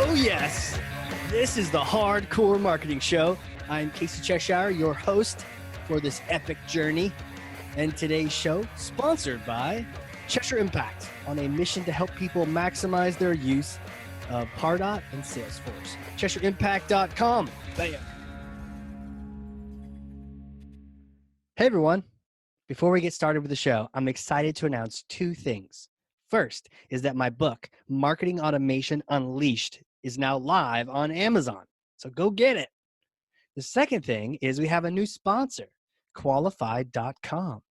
Oh, yes. This is the Hardcore Marketing Show. I'm Casey Cheshire, your host for this epic journey. And today's show, sponsored by Cheshire Impact, on a mission to help people maximize their use of Pardot and Salesforce. CheshireImpact.com. Bam. Hey, everyone. Before we get started with the show, I'm excited to announce two things. First is that my book, Marketing Automation Unleashed, is now live on Amazon. So go get it. The second thing is we have a new sponsor, qualified.com.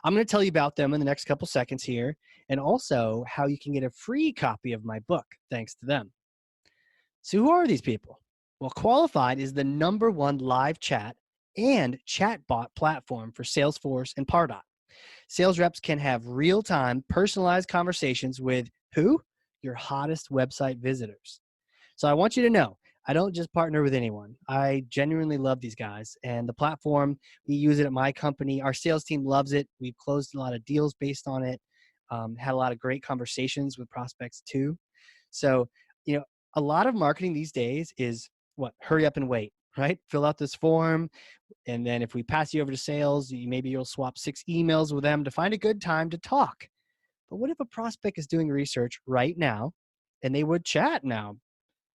I'm going to tell you about them in the next couple seconds here, and also how you can get a free copy of my book thanks to them. So who are these people? Well, Qualified is the #1 live chat and chatbot platform for Salesforce and Pardot. Sales reps can have real-time, personalized conversations with who? Your hottest website visitors. So I want you to know, I don't just partner with anyone. I genuinely love these guys. And the platform, we use it at my company. Our sales team loves it. We've closed a lot of deals based on it, had a lot of great conversations with prospects too. So, a lot of marketing these days is what? Hurry up and wait, right? Fill out this form. And then if we pass you over to sales, maybe you'll swap 6 emails with them to find a good time to talk. But what if a prospect is doing research right now and they would chat now?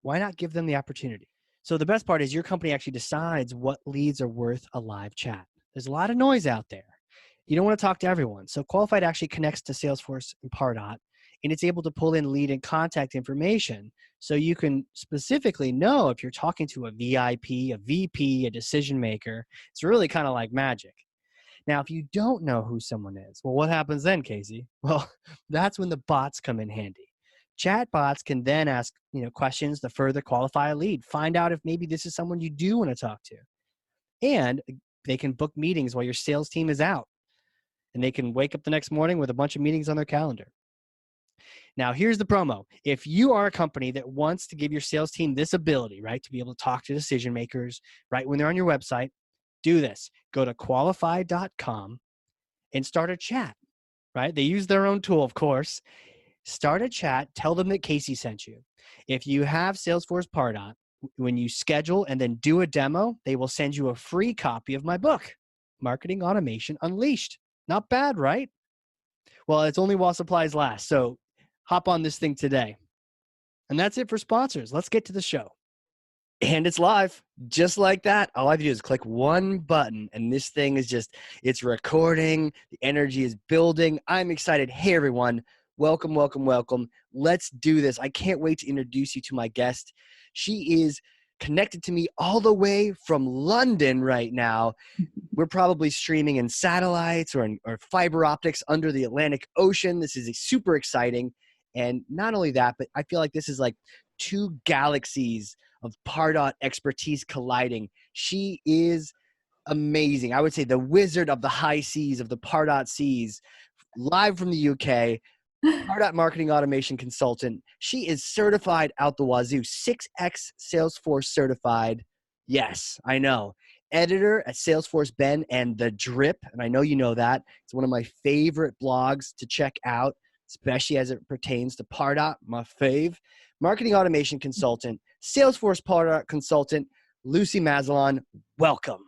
Why not give them the opportunity? So the best part is your company actually decides what leads are worth a live chat. There's a lot of noise out there. You don't want to talk to everyone. So Qualified actually connects to Salesforce and Pardot, and it's able to pull in lead and contact information so you can specifically know if you're talking to a VIP, a VP, a decision maker. It's really kind of like magic. Now, if you don't know who someone is, well, what happens then, Casey? Well, that's when the bots come in handy. Chat bots can then ask questions to further qualify a lead, find out if maybe this is someone you do want to talk to. And they can book meetings while your sales team is out. And they can wake up the next morning with a bunch of meetings on their calendar. Now, here's the promo. If you are a company that wants to give your sales team this ability, right, to be able to talk to decision makers right when they're on your website, do this. Go to qualified.com and start a chat, right? They use their own tool, of course. Start a chat. Tell them that Casey sent you. If you have Salesforce Pardot, when you schedule and then do a demo, they will send you a free copy of my book, Marketing Automation Unleashed. Not bad, right? Well, it's only while supplies last. So hop on this thing today. And that's it for sponsors. Let's get to the show. And it's live, just like that. All I have to do is click one button, and this thing is it's recording. The energy is building. I'm excited. Hey, everyone. Welcome, welcome, welcome. Let's do this. I can't wait to introduce you to my guest. She is connected to me all the way from London right now. We're probably streaming in satellites or fiber optics under the Atlantic Ocean. This is super exciting. And not only that, but I feel like this is like 2 galaxies of Pardot expertise colliding. She is amazing. I would say the wizard of the high seas, of the Pardot seas, live from the UK, Pardot marketing automation consultant. She is certified out the wazoo, 6x Salesforce certified. Yes, I know. Editor at Salesforce Ben and The Drip, and I know you know that. It's one of my favorite blogs to check out, especially as it pertains to Pardot, my fave. Marketing automation consultant, Salesforce Pardot consultant, Lucy Mazalon. Welcome.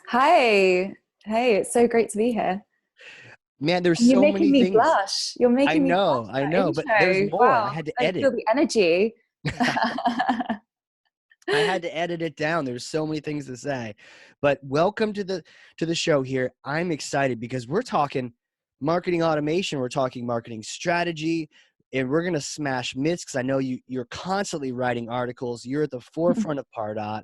Hi. Hey, it's so great to be here. Man, there's so many things. You're making me blush. You're making me blush. I know, but there's more. Wow. I had to I edit. feel the energy. I had to edit it down. There's so many things to say. But welcome to the show here. I'm excited because we're talking marketing automation. We're talking marketing strategy. And we're going to smash myths because I know you're constantly writing articles. You're at the forefront of Pardot,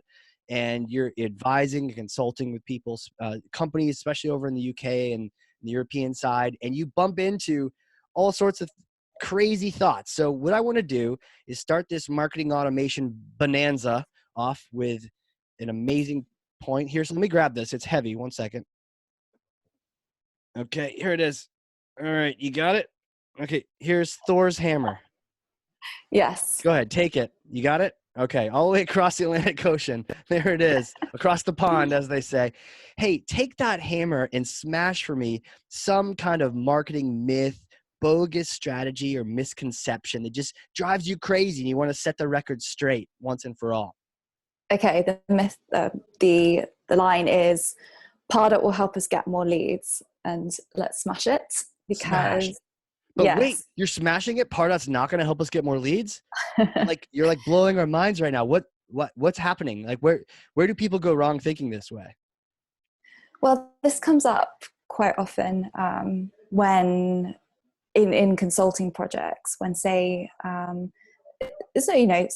and you're advising and consulting with people's companies, especially over in the UK and the European side. And you bump into all sorts of crazy thoughts. So what I want to do is start this marketing automation bonanza off with an amazing point here. So let me grab this. It's heavy. One second. Okay, here it is. All right, you got it? Okay, here's Thor's hammer. Yes. Go ahead, take it. You got it? Okay, all the way across the Atlantic Ocean. There it is, across the pond, as they say. Hey, take that hammer and smash for me some kind of marketing myth, bogus strategy or misconception that just drives you crazy and you want to set the record straight once and for all? Okay, the myth, the line is Pardot will help us get more leads, and let's smash it Smash. because But wait, yes. you're smashing it? Pardot's not going to help us get more leads? You're like blowing our minds right now. What's happening? Like where do people go wrong thinking this way? Well, this comes up quite often when in consulting projects, when say so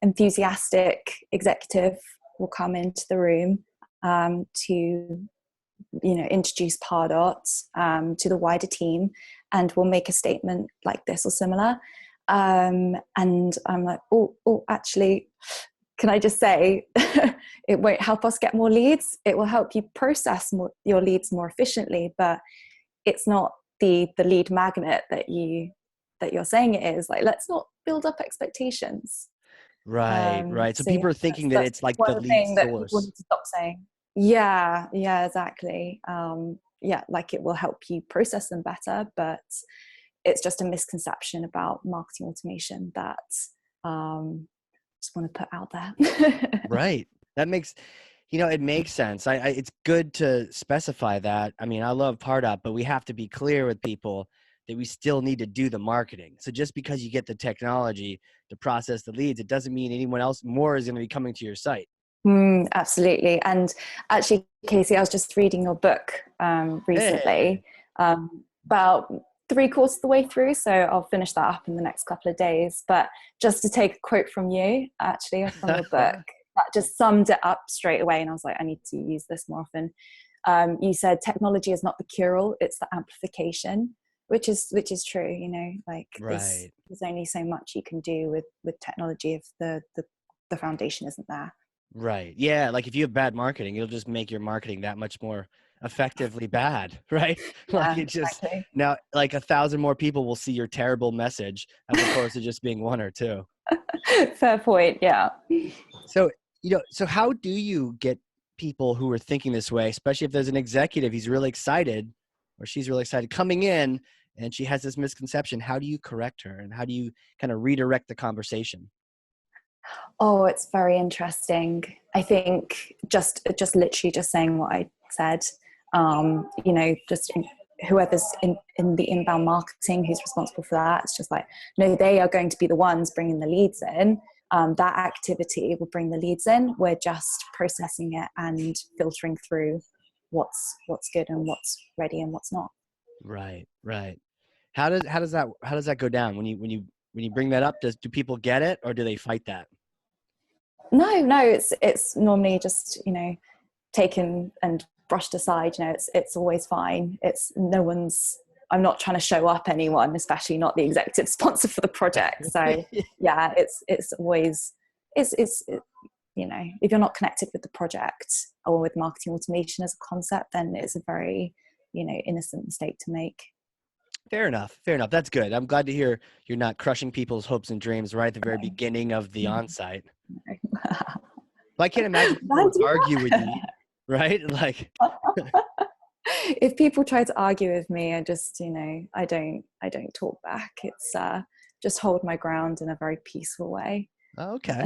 enthusiastic executive will come into the room to introduce Pardot to the wider team, and will make a statement like this or similar. And I'm like, oh, actually, can I just say, it won't help us get more leads. It will help you process your leads more efficiently, but it's not the lead magnet that you're saying it is. Like, let's not build up expectations. Right, right. So So yeah, people are thinking that that's it's like the one lead thing that people source. need to stop saying. Yeah, exactly. Yeah, like it will help you process them better, but it's just a misconception about marketing automation that just want to put out there. Right. That makes, it makes sense. It's good to specify that. I mean, I love Pardot, but we have to be clear with people that we still need to do the marketing. So just because you get the technology to process the leads, it doesn't mean anyone else more is going to be coming to your site. Absolutely. And actually, Casey, I was just reading your book Hey. recently, about 3/4 of the way through. So I'll finish that up in the next couple of days. But just to take a quote from you, actually, from your book, that just summed it up straight away. And I was like, I need to use this more often. You said technology is not the cure-all, it's the amplification, which is true. Right. There's only so much you can do with technology if the foundation isn't there. Right. Yeah. Like if you have bad marketing, it'll just make your marketing that much more effectively bad. Right. Like Yeah, it just exactly. now like 1,000 more people will see your terrible message as opposed to just being one or two. Fair point. Yeah. So, so how do you get people who are thinking this way, especially if there's an executive, he's really excited or she's really excited coming in and she has this misconception? How do you correct her and how do you kind of redirect the conversation? Oh, it's very interesting. I think just literally just saying what I said. Just whoever's in the inbound marketing who's responsible for that. It's just like, no, they are going to be the ones bringing the leads in. That activity will bring the leads in. We're just processing it and filtering through what's good and what's ready and what's not. Right, right. How does that go down when you bring that up? Do people get it or do they fight that? No, it's normally just taken and brushed aside. It's always fine. It's no one's. I'm not trying to show up anyone, especially not the executive sponsor for the project. So yeah, it's always it's if you're not connected with the project or with marketing automation as a concept, then it's a very innocent mistake to make. Fair enough. Fair enough. That's good. I'm glad to hear you're not crushing people's hopes and dreams right at the very beginning of the onsite. Well, I can't imagine people Don't would do argue with you, right? Like, if people try to argue with me, I just I don't talk back. It's just hold my ground in a very peaceful way. oh, okay.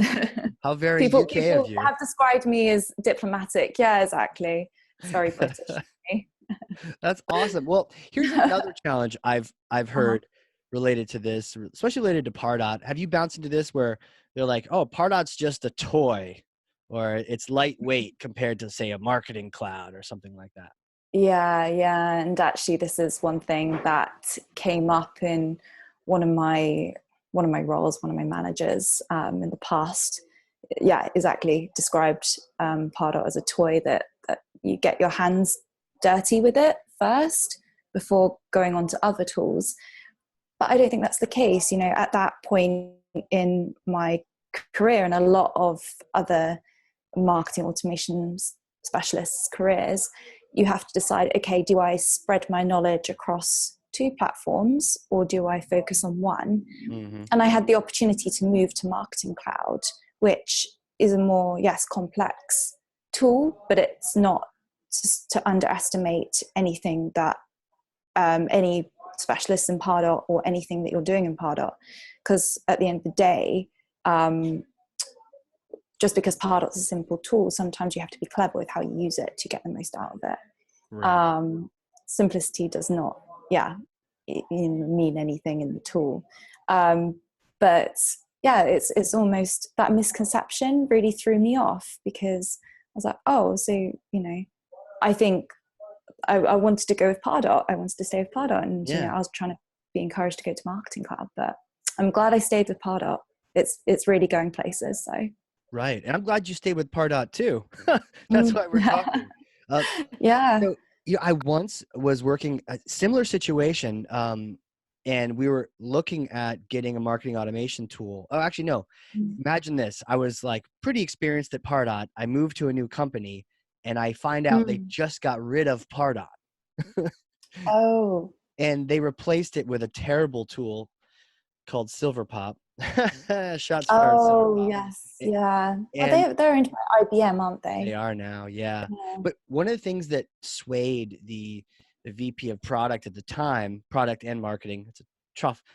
How very people UK of people you. have described me as diplomatic. Yeah, exactly. It's very British of me. That's awesome. Well, here's another challenge I've Uh-huh. heard related to this, especially related to Pardot. Have you bounced into this where they're like, "Oh, Pardot's just a toy," or it's lightweight compared to, say, a marketing cloud or something like that? Yeah, and actually, this is one thing that came up in one of my roles, one of my managers in the past. Yeah, exactly. Described Pardot as a toy that you get your hands dirty with it first before going on to other tools. But I don't think that's the case. At that point in my career and a lot of other marketing automation specialists' careers, you have to decide, okay, do I spread my knowledge across two platforms or do I focus on one? Hmm. And I had the opportunity to move to Marketing Cloud, which is a more, yes, complex tool, but it's not to underestimate anything that any specialists in Pardot or anything that you're doing in Pardot, because at the end of the day, just because Pardot's a simple tool, sometimes you have to be clever with how you use it to get the most out of it. Right. Simplicity does not, mean anything in the tool. But yeah, it's almost that misconception really threw me off, because I was like, oh, so, I think I wanted to go with Pardot. I wanted to stay with Pardot. And, I was trying to be encouraged to go to Marketing Cloud, but I'm glad I stayed with Pardot. It's really going places. So. Right. And I'm glad you stayed with Pardot too. That's why we're talking. Yeah. So, I once was working a similar situation, and we were looking at getting a marketing automation tool. Oh, actually, no. Imagine this. I was like pretty experienced at Pardot. I moved to a new company, and I find out they just got rid of Pardot. Oh. And they replaced it with a terrible tool called Silverpop. Shots fired. Oh, yes. Yeah. Well, they're owned by IBM, aren't they? They are now, yeah. But one of the things that swayed the VP of product at the time, product and marketing, it's a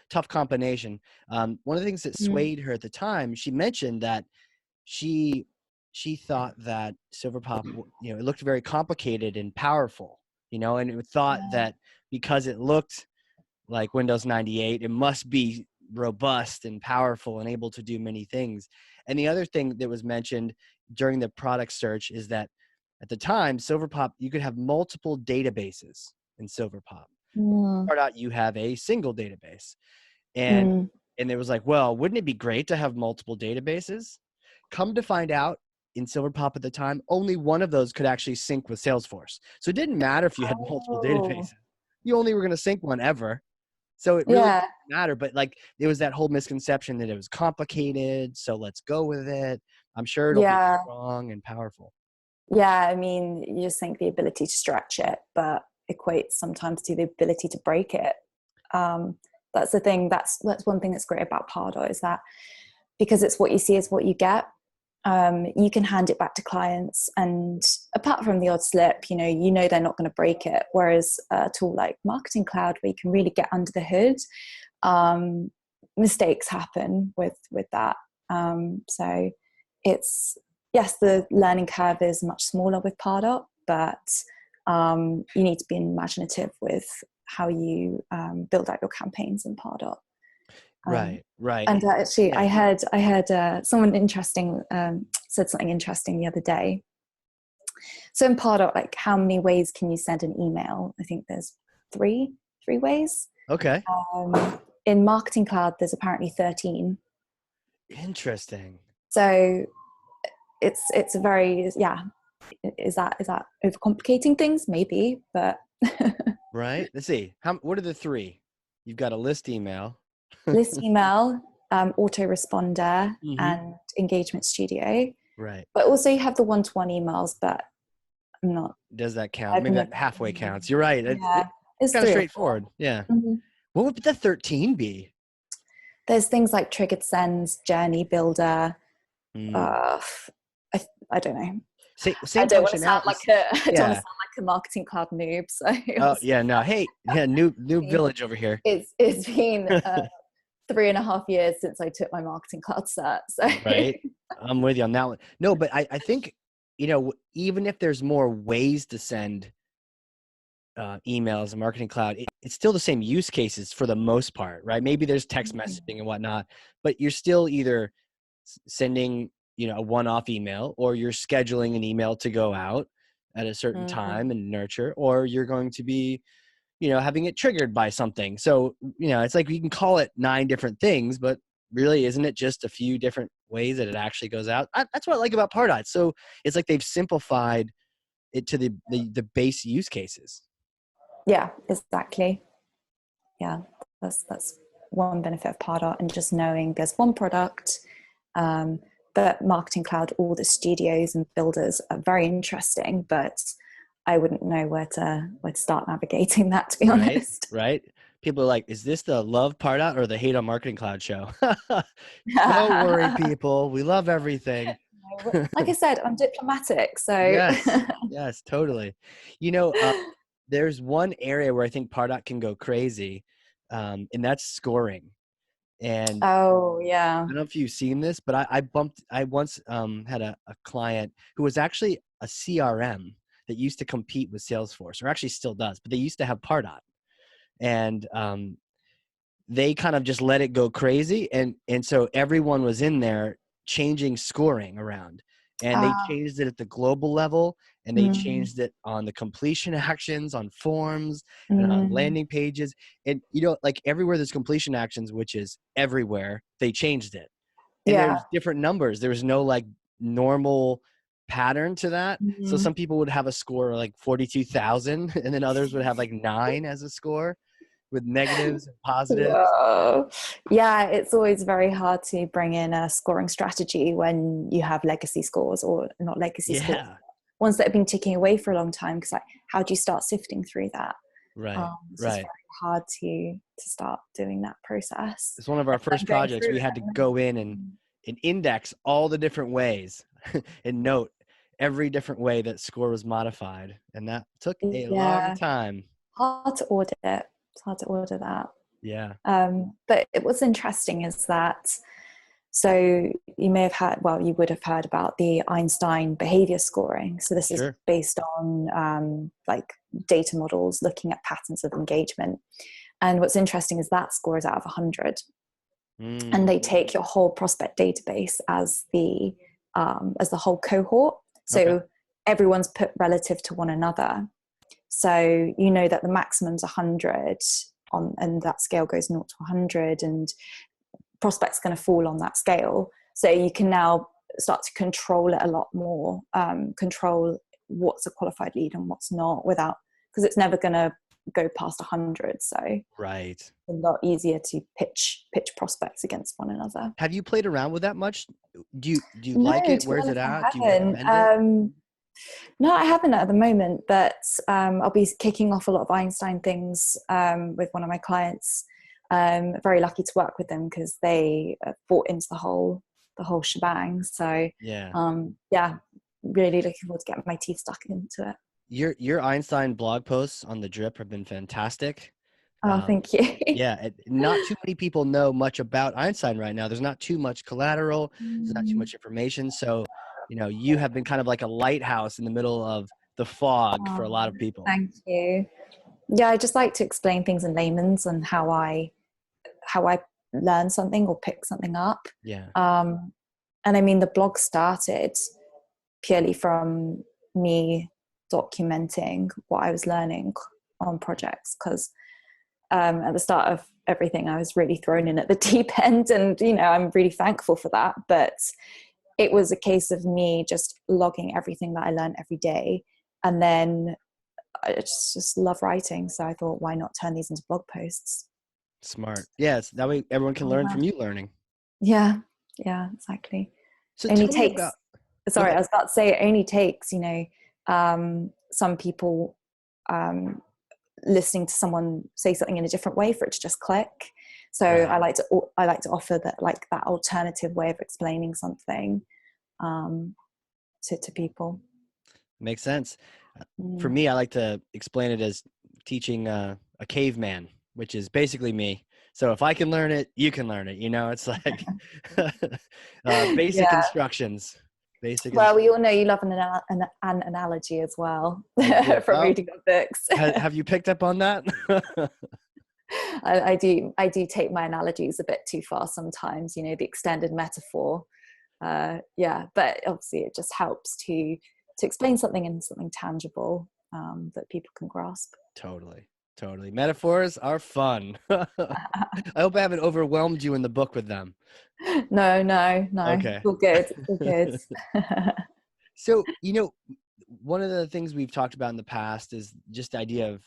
tough combination. One of the things that swayed her at the time, she mentioned that she thought that Silverpop, it looked very complicated and powerful, and it thought that because it looked like Windows 98, it must be robust and powerful and able to do many things. And the other thing that was mentioned during the product search is that at the time, Silverpop, you could have multiple databases in Silverpop. Pardot, you have a single database. And it was like, well, wouldn't it be great to have multiple databases? Come to find out, in Silverpop at the time, only one of those could actually sync with Salesforce. So it didn't matter if you had multiple databases. You only were going to sync one ever. So it really didn't matter, but like there was that whole misconception that it was complicated. So let's go with it. I'm sure it'll be strong and powerful. Yeah, I mean, you just think the ability to stretch it, but equates sometimes to the ability to break it. That's the thing. That's one thing that's great about Pardot, is that because it's what you see is what you get. You can hand it back to clients, and apart from the odd slip, they're not going to break it. Whereas a tool like Marketing Cloud, where you can really get under the hood, mistakes happen with that. So it's, yes, the learning curve is much smaller with Pardot, but you need to be imaginative with how you build out your campaigns in Pardot. Right. And actually, I heard someone interesting said something interesting the other day. So in Pardot, like, how many ways can you send an email? I think there's three ways. Okay. In Marketing Cloud, there's apparently 13. Interesting. So it's a very, Is that overcomplicating things? Maybe, but right. Let's see. What are the three? You've got a list email. List email, autoresponder, and engagement studio. Right. But also you have the one-to-one emails, but I'm not. Does that count? Maybe that halfway counts. You're right. It's kind of straightforward. Yeah. What would the 13 be? There's things like triggered sends, journey builder. I don't know. Same I don't want to functionality. sound like a Marketing Cloud noob. So no. Hey, new village over here. It's been 3.5 years since I took my Marketing Cloud cert. So. Right. I'm with you on that one. No, but I think, even if there's more ways to send emails in Marketing Cloud, it's still the same use cases for the most part, right? Maybe there's text messaging and whatnot, but you're still either sending, a one-off email, or you're scheduling an email to go out at a certain time and nurture, or you're going to be, having it triggered by something. So, it's like you can call it 9 different things, but really, isn't it just a few different ways that it actually goes out? That's what I like about Pardot. So it's like they've simplified it to the base use cases. Yeah, exactly. Yeah, that's one benefit of Pardot, and just knowing there's one product. But Marketing Cloud, all the studios and builders are very interesting, but I wouldn't know where to start navigating that, to be honest. Right. People are like, is this the love Pardot or the hate on Marketing Cloud show? Don't worry, people. We love everything. Like I said, I'm diplomatic. So yes, totally. There's one area where I think Pardot can go crazy. and that's scoring. And Oh, yeah. I don't know if you've seen this, but I once had a client who was actually a CRM that used to compete with Salesforce, or actually still does, but they used to have Pardot. And they kind of just let it go crazy. And so everyone was in there changing scoring around. And they Ah, changed it at the global level, and they mm, changed it on the completion actions, on forms, and on mm, landing pages. And, like everywhere there's completion actions, which is everywhere, they changed it. And yeah. there's different numbers. There was no like normal pattern to that. So Mm. some people would have a score like 42,000, and then others would have like 9 as a score with negatives and positives. Whoa. Yeah, it's always very hard to bring in a scoring strategy when you have legacy scores, or not legacy scores, Yeah. ones that have been ticking away for a long time. Because, like, how do you start sifting through that? Right. It's just Right. very hard to start doing that process. It's one of our And first then going projects. through We had to go in it. and index all the different ways and note every different way that score was modified. And that took a long Yeah, time. hard to audit. It's hard to order that. Yeah. But what's interesting is that, so you may have heard, well, you would have heard about the Einstein behavior scoring. So this is Sure. based on like data models looking at patterns of engagement. And what's interesting is that score is out of 100. And Mm, they take your whole prospect database as the whole cohort. okay. So everyone's put relative to one another. So you know that the maximum's 100 on, and that scale goes 0 to 100, and prospects going to fall on that scale. So you can now start to control it a lot more, control what's a qualified lead and what's not, without, because it's never going to go past 100. So it's Right. a lot easier to pitch prospects against one another. Have you played around with that much? Do you like No, it? to be Where's it honest, at? I Do you haven't. recommend it? No, I haven't at the moment, but I'll be kicking off a lot of Einstein things with one of my clients. Very lucky to work with them because they bought into the whole shebang. So Yeah. yeah, really looking forward to getting my teeth stuck into it. Your Einstein blog posts on the drip have been fantastic. Oh, thank you. Yeah, not too many people know much about Einstein right now. There's not too much collateral. There's not too much information. So, you have been kind of like a lighthouse in the middle of the fog for Oh, a lot of people. thank you. Yeah, I just like to explain things in layman's and how I learn something or pick something up. Yeah. Um, and I mean, the blog started purely from me documenting what I was learning on projects, because at the start of everything, I was really thrown in at the deep end, and I'm really thankful for that. But it was a case of me just logging everything that I learned every day, and then I just love writing, so I thought, why not turn these into blog posts? Smart. Yes. That way everyone can learn from you learning. Yeah, yeah, exactly. So Only tell me takes, about, go sorry, I ahead. was about to say, it only takes, some people listening to someone say something in a different way for it to just click. So I Right. like to offer that, like, that alternative way of explaining something um, to people. Makes sense. For Mm. me, I like to explain it as teaching a caveman, which is basically me. So if I can learn it, you can learn it. It's like basic Yeah. instructions. Basic Well, we all instructions. know you love an analogy as well I do. from Oh, reading your books. have you picked up on that? I do take my analogies a bit too far sometimes, the extended metaphor. Yeah, but obviously it just helps to explain something in something tangible that people can grasp. Totally. Totally. Metaphors are fun. I hope I haven't overwhelmed you in the book with them. No, no, no. It's Okay. all good. It's all good. So, one of the things we've talked about in the past is just the idea of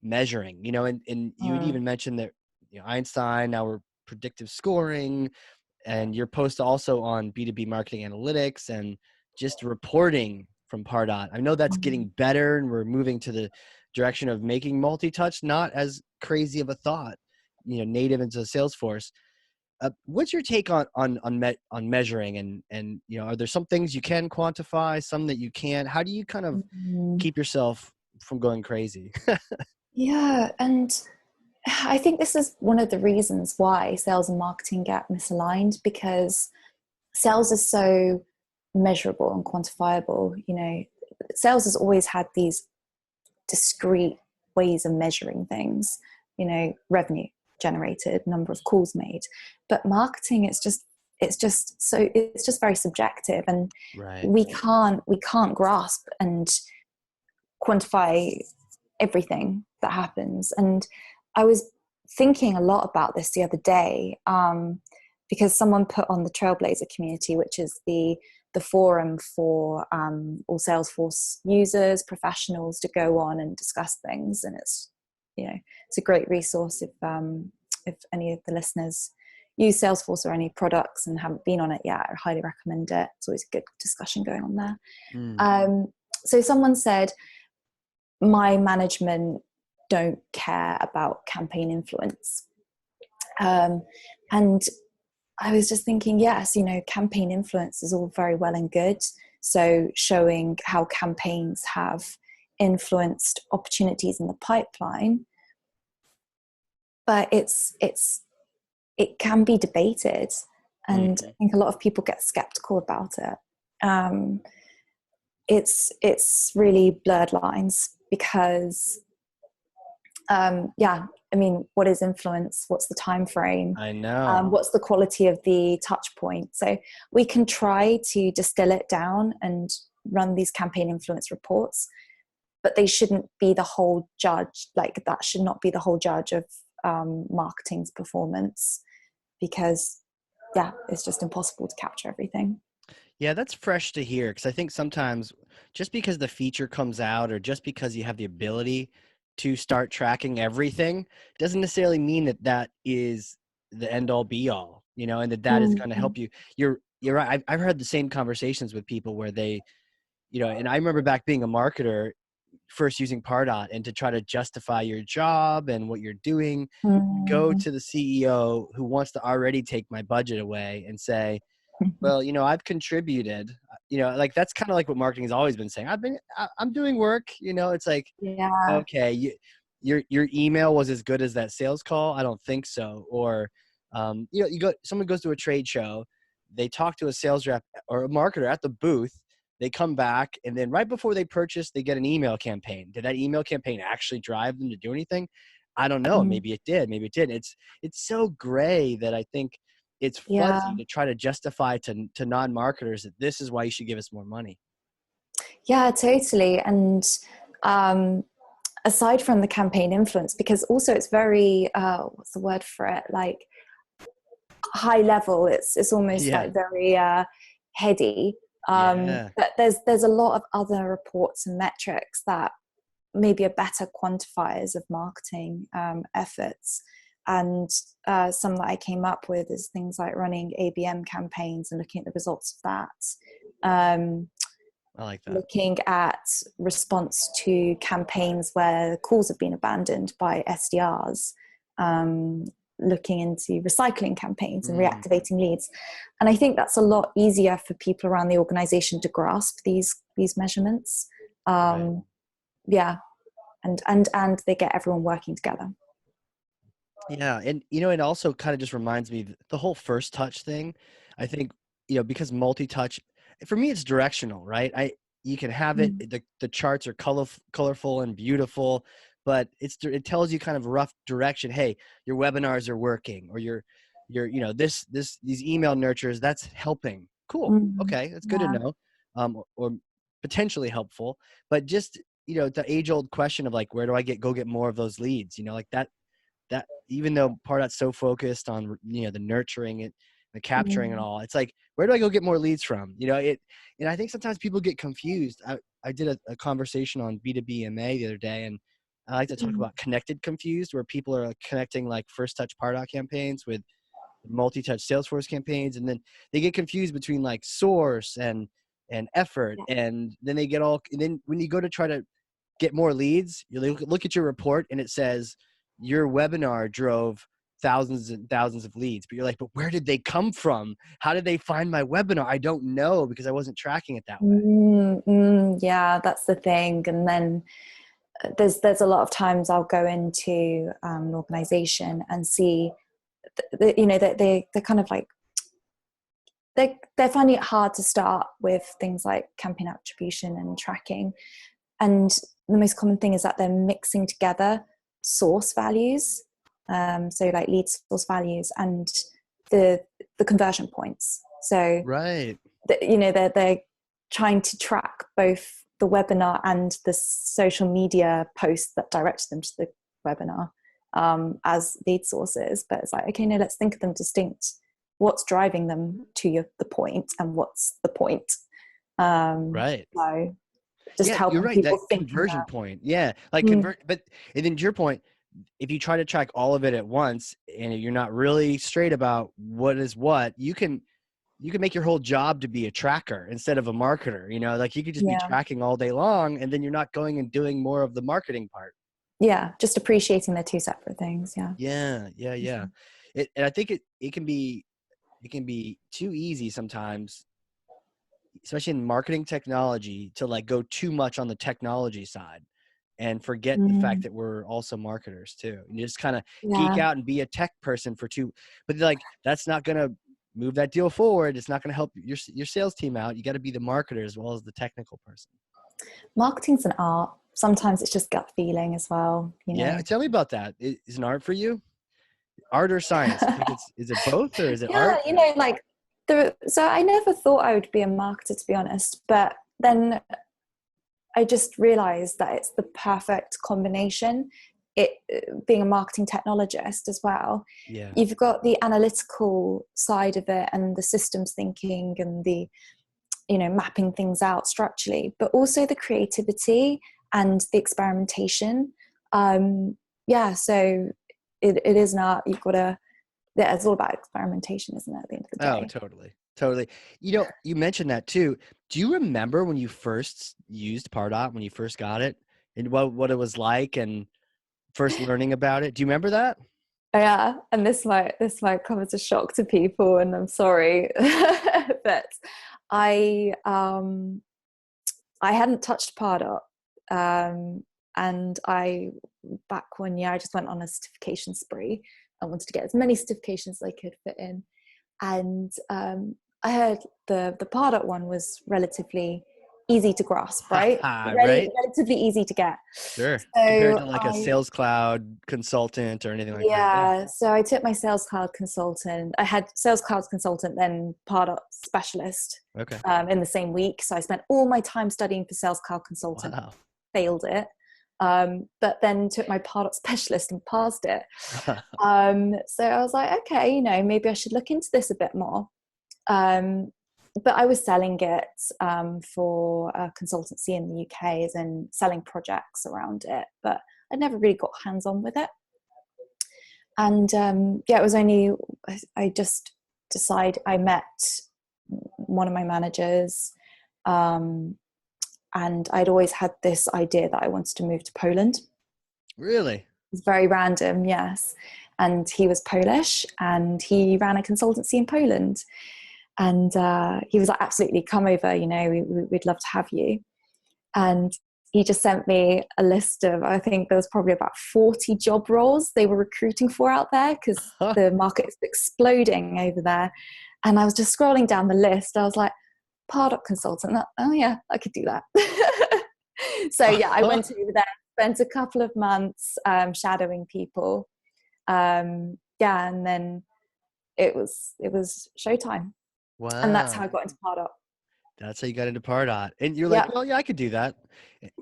measuring, and you had Mm, even mentioned that, Einstein, now we're predictive scoring, and your post also on B2B marketing analytics and just reporting from Pardot. I know that's getting mm, better, and we're moving to the direction of making multi-touch not as crazy of a thought, native into Salesforce. What's your take on measuring, and are there some things you can quantify, some that you can't? How do you kind of mm. keep yourself from going crazy? Yeah, and I think this is one of the reasons why sales and marketing get misaligned, because sales is so measurable and quantifiable. You know, sales has always had these discrete ways of measuring things, you know, revenue generated, number of calls made. But marketing, it's just very subjective, and Right. we can't grasp and quantify everything that happens. And I was thinking a lot about this the other day, because someone put on the Trailblazer community, which is the forum for all Salesforce users, professionals to go on and discuss things. And it's, you know, it's a great resource if any of the listeners use Salesforce or any products and haven't been on it yet. I highly recommend it. It's always a good discussion going on there. So someone said, my management don't care about campaign influence. And I was just thinking, yes, you know, campaign influence is all very well and good. So showing how campaigns have influenced opportunities in the pipeline, but it can be debated, and I think a lot of people get skeptical about it. It's really blurred lines because, I mean, what is influence? What's the time frame? I know. What's the quality of the touch point? So we can try to distill it down and run these campaign influence reports, but they shouldn't be the whole judge. Like, that should not be the whole judge of marketing's performance, because it's just impossible to capture everything. Yeah, that's fresh to hear, because I think sometimes just because the feature comes out or just because you have the ability to start tracking everything doesn't necessarily mean that that is the end all be all, you know, and that that is going to help you. You're right. I've heard the same conversations with people where they, you know, and I remember back being a marketer, first using Pardot, and to try to justify your job and what you're doing, go to the CEO who wants to already take my budget away and say, well, you know, I've contributed, you know, like that's kind of like what marketing has always been saying. I'm doing work, you know, it's like, Yeah. okay, your email was as good as that sales call. I don't think so. Or, you know, someone goes to a trade show, they talk to a sales rep or a marketer at the booth, they come back, and then right before they purchase, they get an email campaign. Did that email campaign actually drive them to do anything? I don't know. Maybe it did. Maybe it didn't. It's so gray that I think it's fuzzy to try to justify to non-marketers that this is why you should give us more money. Yeah, totally. And aside from the campaign influence, because also it's very, what's the word for it? Like high level. It's almost like very heady. But there's a lot of other reports and metrics that maybe are better quantifiers of marketing efforts. And some that I came up with is things like running ABM campaigns and looking at the results of that. I like that. Looking at response to campaigns where calls have been abandoned by SDRs, looking into recycling campaigns and reactivating leads. And I think that's a lot easier for people around the organization to grasp these measurements. Yeah. And they get everyone working together. Yeah. And, you know, it also kind of just reminds me the whole first touch thing. I think, you know, because multi-touch, for me, it's directional, right? You can have it. The charts are colorful and beautiful, but it tells you kind of rough direction. Hey, your webinars are working, or your, you know, these email nurtures, that's helping. Cool. Okay. That's good to know. Or potentially helpful, but just, you know, the age old question of like, where do I go get more of those leads? You know, like that even though Pardot's so focused on, you know, the nurturing it, the capturing and all, it's like, where do I go get more leads from? You know, and I think sometimes people get confused. I did a conversation on B2B MA the other day, and I like to talk about connected confused, where people are connecting like first touch Pardot campaigns with multi-touch Salesforce campaigns. And then they get confused between like source and effort. And then and then when you go to try to get more leads, you look at your report and it says your webinar drove thousands and thousands of leads, but you're like, but where did they come from? How did they find my webinar? I don't know, because I wasn't tracking it that way. Yeah, that's the thing. And then there's a lot of times I'll go into an organization and see that they're kind of like they're finding it hard to start with things like campaign attribution and tracking. And the most common thing is that they're mixing together source values, so like lead source values and the conversion points. So Right. they're trying to track both the webinar and the social media post that directed them to the webinar as lead sources. But it's like, okay, no, let's think of them distinct. What's driving them to the point, and what's the point? Right. So just Yeah, you're helping right. That people think of conversion that. point. Yeah. Like convert, but and then to your point, if you try to track all of it at once and you're not really straight about what is what, you can make your whole job to be a tracker instead of a marketer. Like you could just be Yeah. tracking all day long and then you're not going and doing more of the marketing part. Yeah, just appreciating they're two separate things. Yeah. Yeah, yeah, yeah. And I think it can be too easy sometimes, especially in marketing technology, to like go too much on the technology side and forget the fact that we're also marketers too. And you just kind of geek Yeah. out and be a tech person but like that's not going to move that deal forward. It's not going to help your sales team out. You got to be the marketer as well as the technical person. Marketing's an art. Sometimes it's just gut feeling as well, Yeah, tell me about that. Is an art for you? Art or science? You think is it both or is it Yeah, art? like so I never thought I would be a marketer, to be honest, but then I just realized that it's the perfect combination. It being a marketing technologist as well. Yeah. You've got the analytical side of it and the systems thinking and the mapping things out structurally, but also the creativity and the experimentation. So it is an art. You've got to, yeah, it's all about experimentation, isn't it, at the end of the Oh, day? totally. Totally. You mentioned that too. Do you remember when you first used Pardot, when you first got it and what it was like and first learning about it? Do you remember that? Yeah, and this might come as a shock to people, and I'm sorry, but I I hadn't touched Pardot, and I back 1 year I just went on a certification spree. I wanted to get as many certifications as I could fit in, and I heard the Pardot one was relatively easy to grasp, right? Right? Relatively easy to get. Sure. Compared So to like a Sales Cloud consultant or anything like that. Yeah. yeah, so I took my Sales Cloud consultant. I had Sales Cloud consultant, then Pardot specialist Okay. in the same week. So I spent all my time studying for Sales Cloud consultant, Wow. failed it, but then took my Pardot specialist and passed it. So I was like, okay, maybe I should look into this a bit more. But I was selling it for a consultancy in the UK, as in selling projects around it, but I never really got hands-on with it. And it was only, I just decided, I met one of my managers, and I'd always had this idea that I wanted to move to Poland. Really? It was very random, yes. And he was Polish and he ran a consultancy in Poland. And he was like, absolutely, come over, we'd love to have you. And he just sent me a list of, I think there was probably about 40 job roles they were recruiting for out there because the market is exploding over there. And I was just scrolling down the list. I was like, Pardot consultant. Oh yeah, I could do that. So yeah, I went over there, spent a couple of months shadowing people. And then it was showtime. Wow. And that's how I got into Pardot. That's how you got into Pardot. And you're Yeah. like, well, yeah, I could do that.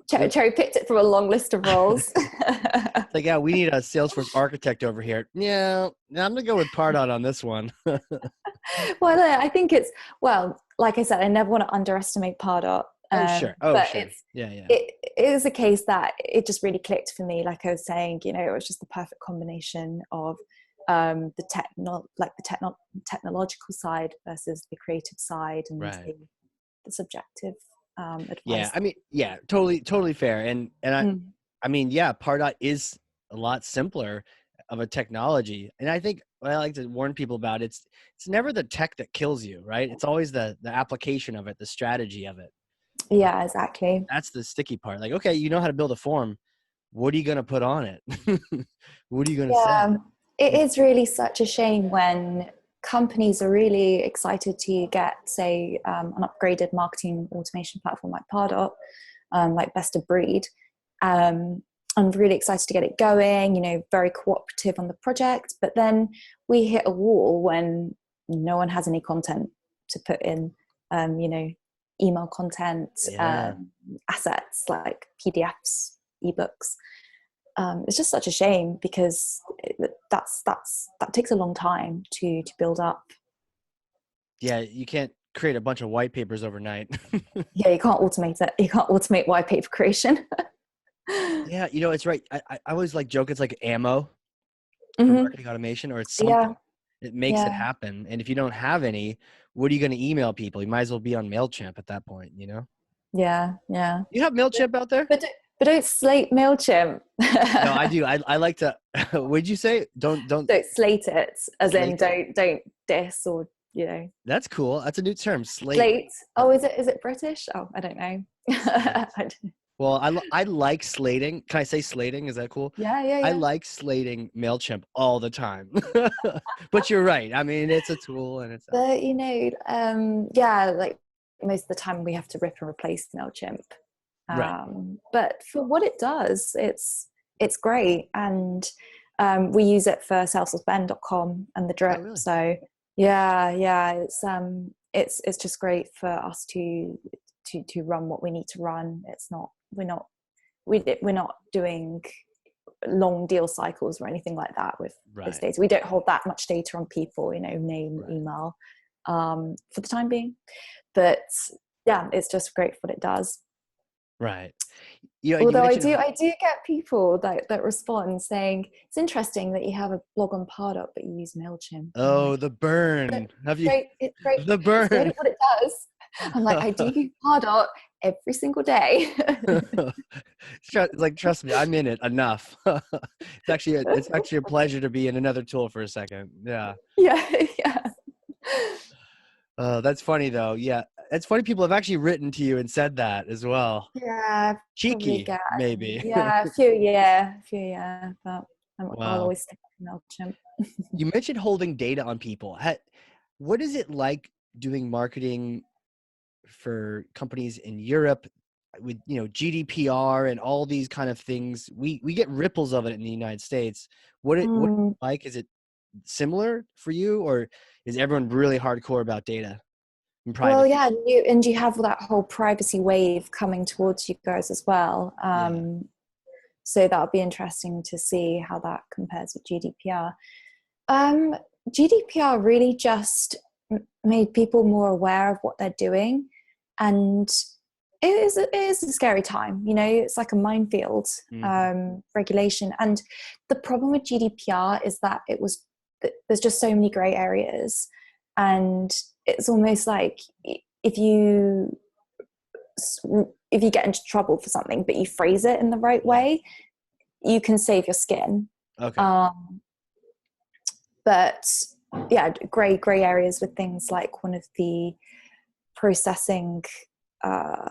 Cherry picked it from a long list of roles. It's like, yeah, we need a Salesforce architect over here. Yeah, I'm gonna go with Pardot on this one. Well, I think like I said, I never want to underestimate Pardot. Sure. But Sure. Yeah. It is a case that it just really clicked for me. Like I was saying, it was just the perfect combination of the technological side versus the creative side and Right. the subjective advice. Yeah. I mean, yeah, totally fair. And I mean, yeah, Pardot is a lot simpler of a technology. And I think what I like to warn people about, it's never the tech that kills you, right? It's always the application of it, the strategy of it. Yeah, exactly. That's the sticky part. Like, okay, you know how to build a form, what are you going to put on it? What are you going to say? Yeah, it is really such a shame when companies are really excited to get, say, an upgraded marketing automation platform like Pardot, like best of breed. I'm really excited to get it going, very cooperative on the project. But then we hit a wall when no one has any content to put in, email content, Yeah. assets like PDFs, ebooks. It's just such a shame because that takes a long time to build up. Yeah. You can't create a bunch of white papers overnight. Yeah, you can't automate it. You can't automate white paper creation. Yeah. It's right. I always like joke. It's like ammo for Hmm. marketing automation, or it's Yeah, something. It makes it yeah, happen. And if you don't have any, what are you going to email people? You might as well be on MailChimp at that point, yeah, yeah. You have MailChimp out there? But don't slate Mailchimp. No, I do. I like to, what'd you say? Don't Don't slate it, as in slate it. don't diss or That's cool. That's a new term. Slate. slate. Oh, is it British? Oh, I don't know. Slate. I don't- Well, I like slating. Can I say slating? Is that cool? yeah, yeah, I yeah. like slating MailChimp all the time. But you're right. I mean, it's a tool and it's But yeah, like most of the time we have to rip and replace Mailchimp. right. But for what it does, it's great, and we use it for salesforcebend.com and the Oh, drip. really? So yeah, it's just great for us to run what we need to run. It's not we're not doing long deal cycles or anything like that with this Right. data. We don't hold that much data on people, name, Right. email, for the time being. But yeah, it's just great for what it does. Right. And you Although mentioned, I do get people that respond saying it's interesting that you have a blog on Pardot but you use Mailchimp. I'm oh, like, the burn. Have you, it's great, the it's great burn? at what it does. I'm like, I do use Pardot every single day. It's like, trust me, I'm in it enough. It's actually a pleasure to be in another tool for a second. Yeah. Yeah, yeah, That's funny though. Yeah. It's funny. People have actually written to you and said that as well. yeah. Probably Cheeky, get maybe. a few, yeah. But I'll Wow. always stick with Mailchimp. You mentioned holding data on people. What is it like doing marketing for companies in Europe with GDPR and all these kind of things? We get ripples of it in the United States. What Mm. like is it similar for you, or is everyone really hardcore about data and Well, privacy? yeah, and you have that whole privacy wave coming towards you guys as well. Yeah. So that'll be interesting to see how that compares with GDPR. Um, GDPR really just made people more aware of what they're doing, and it is a scary time. It's like a minefield, Hmm. regulation. And the problem with GDPR is that there's just so many gray areas, and it's almost like if you get into trouble for something, but you phrase it in the right Yeah. way, you can save your skin. Okay. Um, but yeah, gray areas with things like one of the processing uh,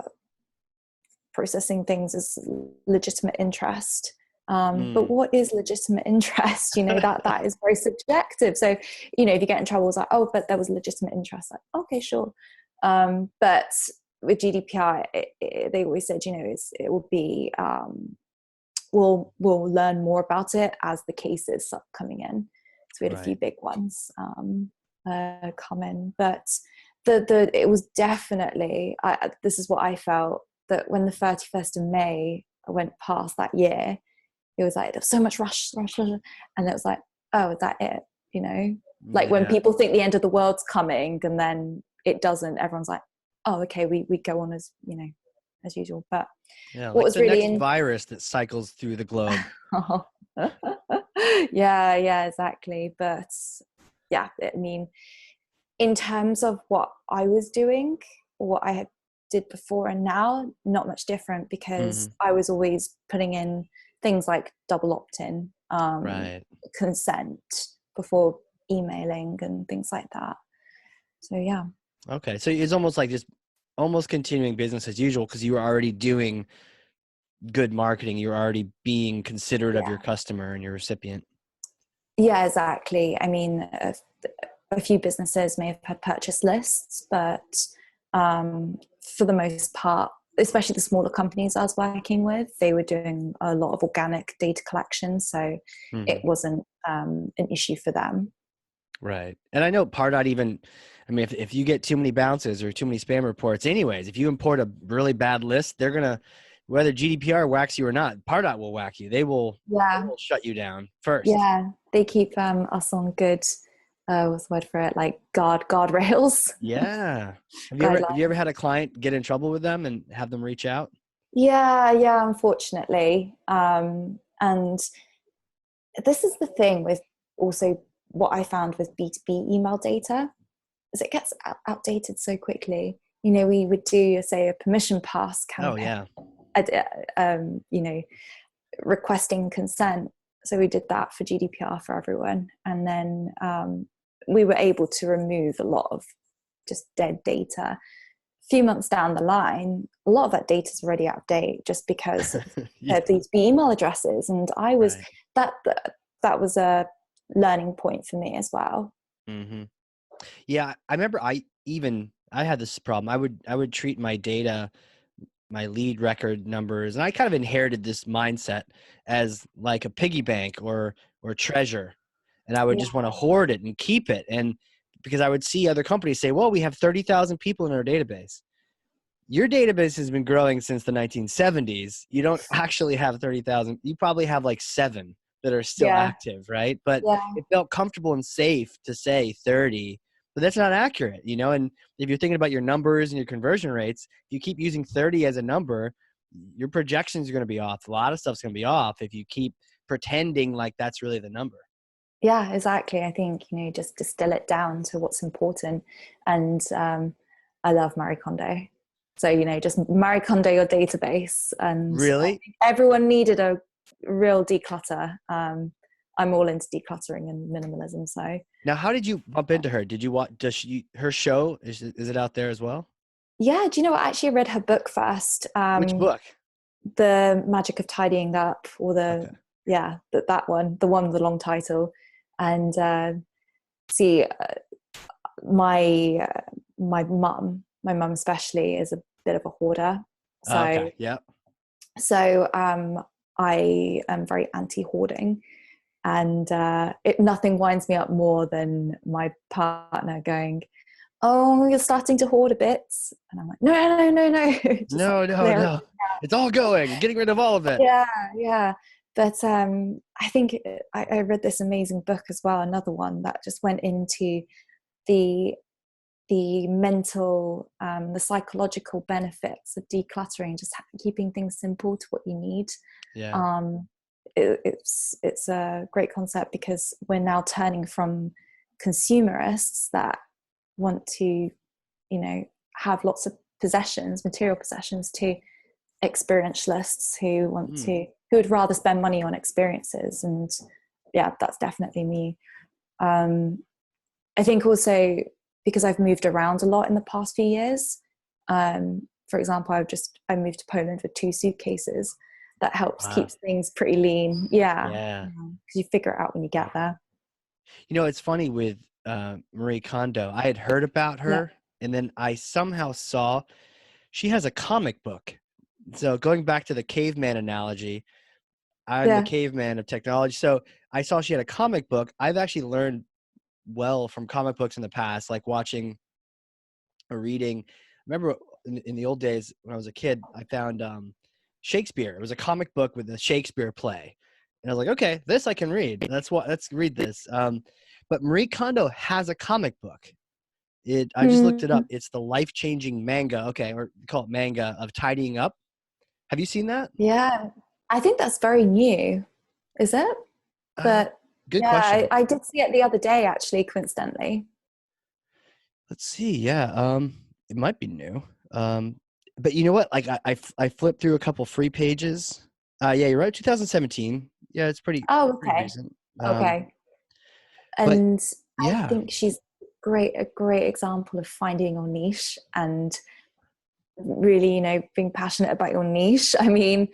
processing things is legitimate interest. But Mm. what is legitimate interest? That is very subjective. So, if you get in trouble, it's like, oh, but there was legitimate interest. Like, okay, sure. But with GDPR, they always said, it will be, we'll learn more about it as the cases start coming in. So we had a few Right. big ones come in, but it was definitely, this is what I felt, that when the 31st of May went past that year, it was like there's so much rush, and it was like, oh, is that it? Like when Yeah. people think the end of the world's coming and then it doesn't, everyone's like, oh, okay, we go on as as usual. But Yeah. what Like was the really next virus that cycles through the globe. yeah, exactly. But yeah, I mean, in terms of what I was doing, what I had did before and now, not much different, because Hmm. I was always putting in things like double opt-in, Right. consent before emailing and things like that. So yeah. Okay. So it's almost like just almost continuing business as usual because you were already doing good marketing. You're already being considerate of Yeah. your customer and your recipient. Yeah, exactly. I mean, a few businesses may have had purchase lists, but for the most part, especially the smaller companies I was working with, they were doing a lot of organic data collection, so it wasn't an issue for them. Right. And I know Pardot even, I mean, if you get too many bounces or too many spam reports, anyways, if you import a really bad list, they're going to, whether GDPR whacks you or not, Pardot will whack you. They will Yeah, shut you down first. yeah, they keep us on good. What's the word for it? Like guardrails, Yeah. Have you guidelines. ever had a client get in trouble with them and have them reach out? Yeah, yeah. Unfortunately, and this is the thing with also what I found with B2B email data is it gets outdated so quickly. You know, we would do, say, a permission pass Oh campaign, yeah. you know, requesting consent. So we did that for GDPR for everyone. And then we were able to remove a lot of just dead data. A few months down the line, a lot of that data is already out of date just because of Yeah. these email addresses. And I was, Right. that was a learning point for me as well. Mm-hmm. Yeah. I remember I had this problem. I would treat my data, my lead record numbers, and I kind of inherited this mindset as like a piggy bank or treasure, and I would Yeah, just want to hoard it and keep it. And because I would see other companies say, well, we have 30,000 people in our database. Your database has been growing since the 1970s. You don't actually have 30,000. You probably have like 7 that are still yeah, active, right? But yeah. it felt comfortable and safe to say 30, but that's not accurate, And if you're thinking about your numbers and your conversion rates, if you keep using 30 as a number, your projections are going to be off. A lot of stuff's going to be off if you keep pretending like that's really the number. Yeah, exactly. I think, just distill it down to what's important. And I love Marie Kondo. So, just Marie Kondo your database. And I Really? think everyone needed a real declutter. I'm all into decluttering and minimalism. So, Now, how did you bump into her? Did you watch, her show? Is it out there as well? yeah, do you know what? I actually read her book first, Which book? The Magic of Tidying Up, or Okay. that one, the one with the long title. And see, my my mum especially is a bit of a hoarder. So Okay. Yeah. so I am very anti-hoarding, and nothing winds me up more than my partner going, "Oh, you're starting to hoard a bit," and I'm like, "No, no, no, no," just like No, no, clear it. no. It's all going. Getting rid of all of it. Yeah, yeah. But I think I read this amazing book as well, another one that just went into the mental, the psychological benefits of decluttering, just keeping things simple to what you need. Yeah. Um, it's a great concept because we're now turning from consumerists that want to, have lots of possessions, material possessions, to experientialists who would rather spend money on experiences. And yeah, that's definitely me. I think also because I've moved around a lot in the past few years. For example, I moved to Poland with 2 suitcases. That helps Wow. keeps things pretty lean. Yeah, Yeah. because you figure it out when you get there. It's funny with Marie Kondo. I had heard about Yeah, her, and then I somehow saw she has a comic book. So going back to the caveman analogy, I'm the yeah, caveman of technology. So I saw she had a comic book. I've actually learned well from comic books in the past, like watching or reading. I remember in the old days when I was a kid, I found Shakespeare. It was a comic book with a Shakespeare play. And I was like, okay, this I can read. Let's read this. But Marie Kondo has a comic book. I just looked it up. mm, It's the life-changing manga. Okay, or call it manga of tidying up. Have you seen that? yeah. I think that's very new, is it? Uh, But Good yeah, question. I did see it the other day, actually, coincidentally. Let's see. Yeah, it might be new. But you know what? Like I flipped through a couple free pages. Yeah, you're right. 2017. Yeah, it's Oh, pretty okay, recent. okay. But And I yeah, think she's a great example of finding your niche and really, being passionate about your niche. I mean,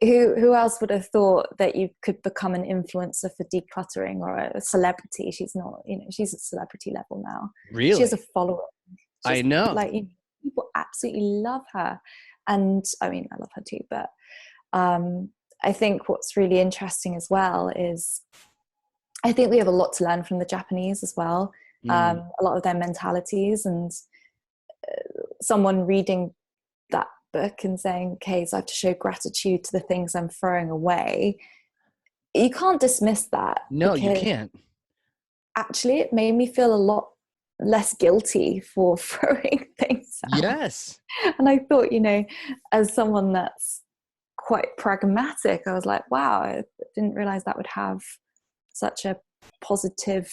who else would have thought that you could become an influencer for decluttering, or a celebrity? She's not, she's at celebrity level now. She has a Really? following. I Just know. like, people absolutely love her. And I mean, I love her too, but I think what's really interesting as well is I think we have a lot to learn from the Japanese as well. Mm. A lot of their mentalities, and someone reading that book and saying, okay, so I have to show gratitude to the things I'm throwing away. You can't dismiss that, No, you because can't. actually it made me feel a lot less guilty for throwing things out. Yes. And I thought, as someone that's quite pragmatic, I was like, wow, I didn't realize that would have such a positive,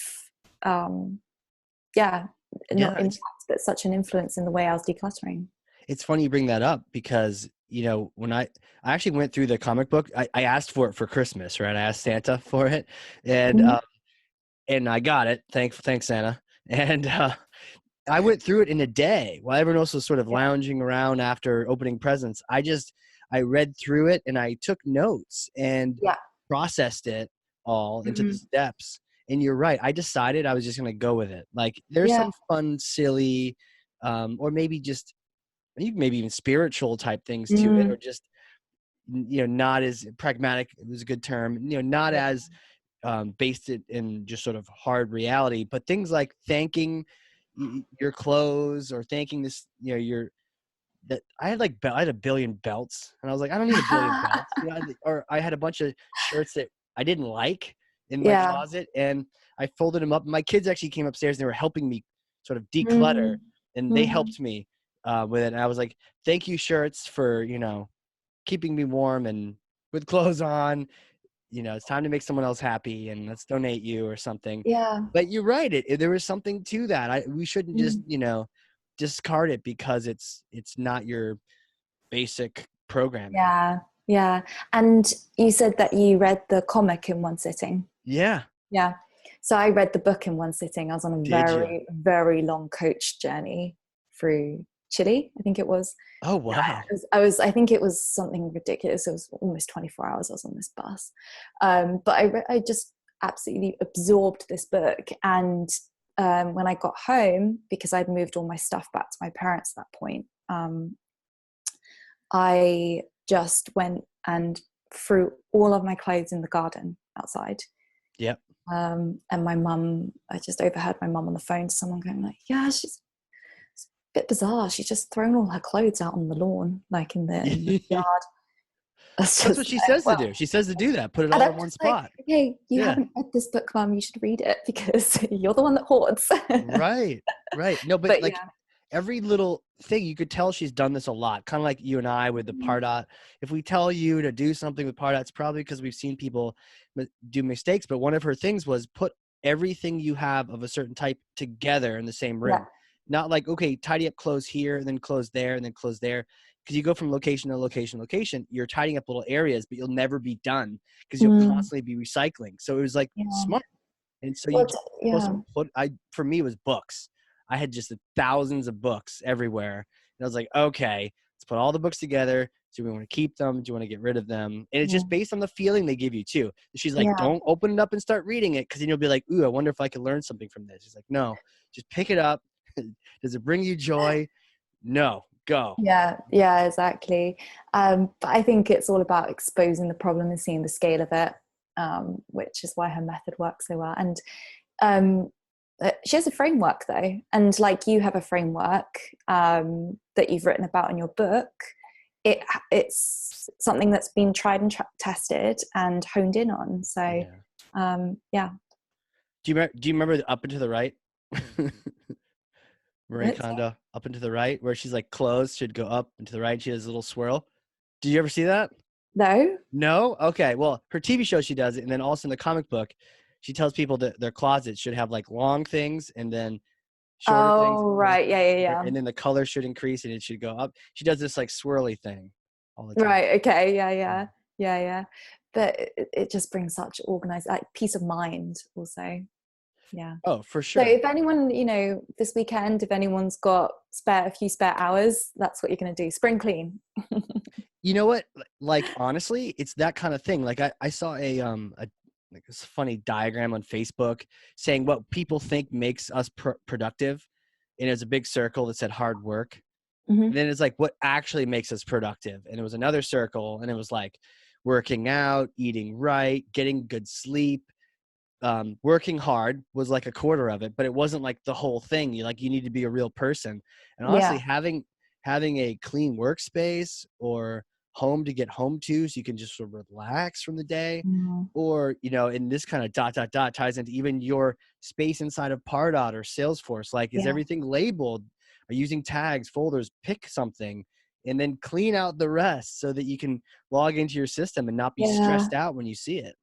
not Yeah. impact, but such an influence in the way I was decluttering. It's funny you bring that up because, when I actually went through the comic book, I asked for it for Christmas, right? I asked Santa for it, and Mhm. and I got it. Thanks Santa. And I went through it in a day while everyone else was sort of Yeah. lounging around after opening presents. I read through it and I took notes and Yeah. processed it all into the Mhm. steps. And you're right. I decided I was just going to go with it. Like there's Yeah. some fun, silly, or maybe just maybe even spiritual type things to it, or Mm. just, not as pragmatic. It was a good term, not Yeah. as based it in just sort of hard reality, but things like thanking your clothes, or thanking this, your that I had a billion belts, and I was like, I don't need a billion belts, or I had a bunch of shirts that I didn't like in my Yeah. closet, and I folded them up. My kids actually came upstairs and they were helping me sort of declutter, Mm. and they Mm. helped me with it. And I was like, thank you, shirts, for keeping me warm and with clothes on. It's time to make someone else happy, and let's donate you or something. Yeah. But you're right. There was something to that. We shouldn't just, Mm. discard it because it's not your basic programming. Yeah. Yeah. And you said that you read the comic in one sitting. Yeah. Yeah. So I read the book in one sitting. I was on a Did you? very, very long coach journey through Chile, I think it was. Oh, wow. I think it was something ridiculous. It was almost 24 hours I was on this bus. But I just absolutely absorbed this book. And when I got home, because I'd moved all my stuff back to my parents at that point, I just went and threw all of my clothes in the garden outside. Yep. And my mum, I just overheard my mum on the phone to someone going like, yeah, it's a bit bizarre. She's just thrown all her clothes out on the lawn, like in the yard. That's That's what just she like, says to well, do. She says to do that. Put it and all I'm in one just like, spot. okay, you Yeah. haven't read this book, Mum. You should read it because you're the one that hoards. Right. Right. No, but But like yeah, every little thing, you could tell she's done this a lot. Kind of like you and I with the Pardot. If we tell you to do something with Pardot, it's probably because we've seen people do mistakes. But one of her things was put everything you have of a certain type together in the same yeah, room. Not like, okay, tidy up clothes here, and then clothes there, and then clothes there. Because you go from location to location, you're tidying up little areas, but you'll never be done because you'll mm, constantly be recycling. So it was like yeah. smart. And so Well, you just supposed to yeah, put, for me, it was books. I had just thousands of books everywhere. And I was like, okay, let's put all the books together. Do we want to keep them? Do you want to get rid of them? And it's yeah, just based on the feeling they give you too. She's like, yeah, don't open it up and start reading it, because then you'll be like, ooh, I wonder if I could learn something from this. She's like, no, just pick it up. Does it bring you joy? No, go. yeah, yeah, exactly. But I think it's all about exposing the problem and seeing the scale of it, which is why her method works so well. And um, she has a framework though, and like you have a framework that you've written about in your book. It's something that's been tried and tested and honed in on. So Yeah. yeah. Do you remember the Up and to the Right? Marie It's, Kondo, Up and to the Right, where she's like clothes should go up and to the right. She has a little swirl. Did you ever see that? no. No? Okay. Well, her TV show, she does it. And then also in the comic book, she tells people that their closets should have like long things and then shorter things. Oh right, yeah, yeah, yeah. And then the color should increase and it should go up. She does this like swirly thing all the time. Right. Okay. Yeah. Yeah. Yeah. Yeah. Yeah. But it just brings such organized, like peace of mind. Also. Yeah. Oh, for So sure. if anyone, this weekend, if anyone's got a few spare hours, that's what you're going to do. Spring clean. You know what? Like, honestly, it's that kind of thing. Like I saw a like this funny diagram on Facebook saying what people think makes us productive. And it was a big circle that said hard work. And then it's like what actually makes us productive. And it was another circle, and it was like working out, eating right, getting good sleep. Working hard was like a quarter of it, but it wasn't like the whole thing. You need to be a real person. And honestly, Yeah. having a clean workspace or home to get home to, so you can just sort of relax from the day, Mm. or in this kind of dot ties into even your space inside of Pardot or Salesforce. Like, is Yeah. everything labeled? Are you using tags, folders? Pick something, and then clean out the rest so that you can log into your system and not be Yeah. stressed out when you see it.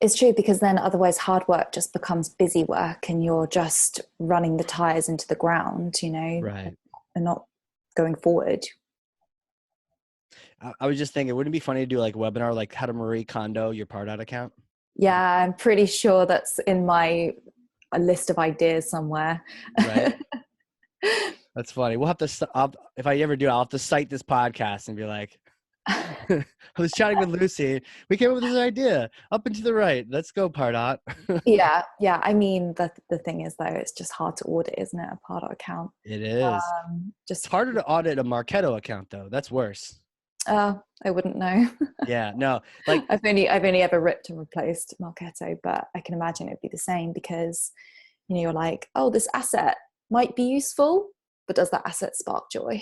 It's true, because then otherwise hard work just becomes busy work and you're just running the tires into the ground, Right. and not going forward. I was just thinking, wouldn't it be funny to do like a webinar, like how to Marie Kondo your Pardot account? Yeah, I'm pretty sure that's in my a list of ideas somewhere. Right. That's funny. We'll have to, if I ever do, I'll have to cite this podcast and be like, I was chatting with Lucy. We came up with this idea up and to the right. Let's go, Pardot. Yeah, yeah. I mean, the thing is, though, it's just hard to audit, isn't it? A Pardot account. It is. It's Just, harder to audit a Marketo account, though. That's worse. I wouldn't know. Yeah, no, like, I've only ever ripped and replaced Marketo, but I can imagine it'd be the same, because you're like, oh, this asset might be useful, but does that asset spark joy?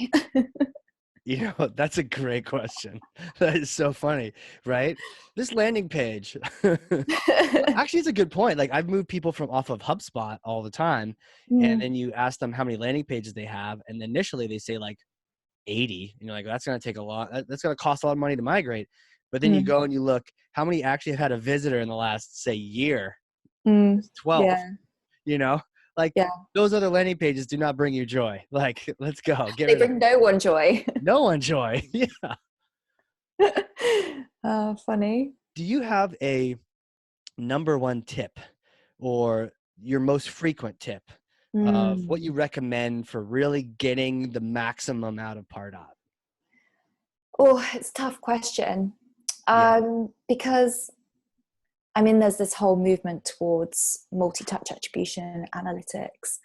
that's a great question. That is so funny, right? This landing page. Well, actually, it's a good point. Like, I've moved people from off of HubSpot all the time, and Mm, then you ask them how many landing pages they have, and initially they say like 80, and you're like, that's going to take a lot. That's going to cost a lot of money to migrate. But then you mm, go and you look, how many actually have had a visitor in the last, say, year? mm. It's 12. Yeah, You know, like yeah. those other landing pages do not bring you joy. Like, let's go, get They rid of bring no one joy. no one joy. Yeah. Funny. Do you have a number one tip or your most frequent tip of what you Mm. recommend for really getting the maximum out of Pardot? Oh, it's a tough question. Yeah. Because I mean, there's this whole movement towards multi-touch attribution analytics.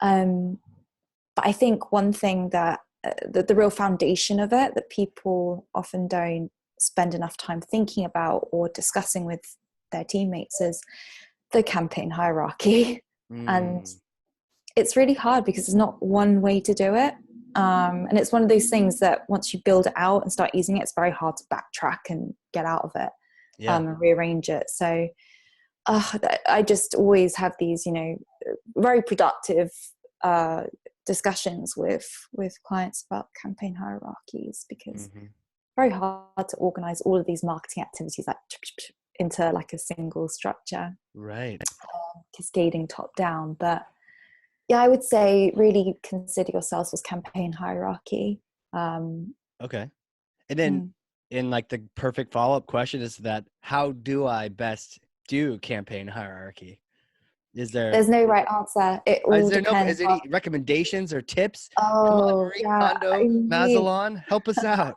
But I think one thing that the real foundation of it that people often don't spend enough time thinking about or discussing with their teammates is the campaign hierarchy. And Mm, it's really hard because there's not one way to do it. And it's one of those things that once you build it out and start using it, it's very hard to backtrack and get out of it, yeah. and rearrange it. So I just always have these, very productive discussions with clients about campaign hierarchies, because Hmm. very hard to organize all of these marketing activities into like a single structure, Right. cascading top down. But yeah, I would say really consider your Salesforce campaign hierarchy. Okay. And then Mm. in like the perfect follow-up question is that how do I best do campaign hierarchy? Is there There's no right answer. It is all there no is depends there on. any recommendations or tips? Come on, Oh, Marie yeah. Kondo, I mean, Mazalon, help us out.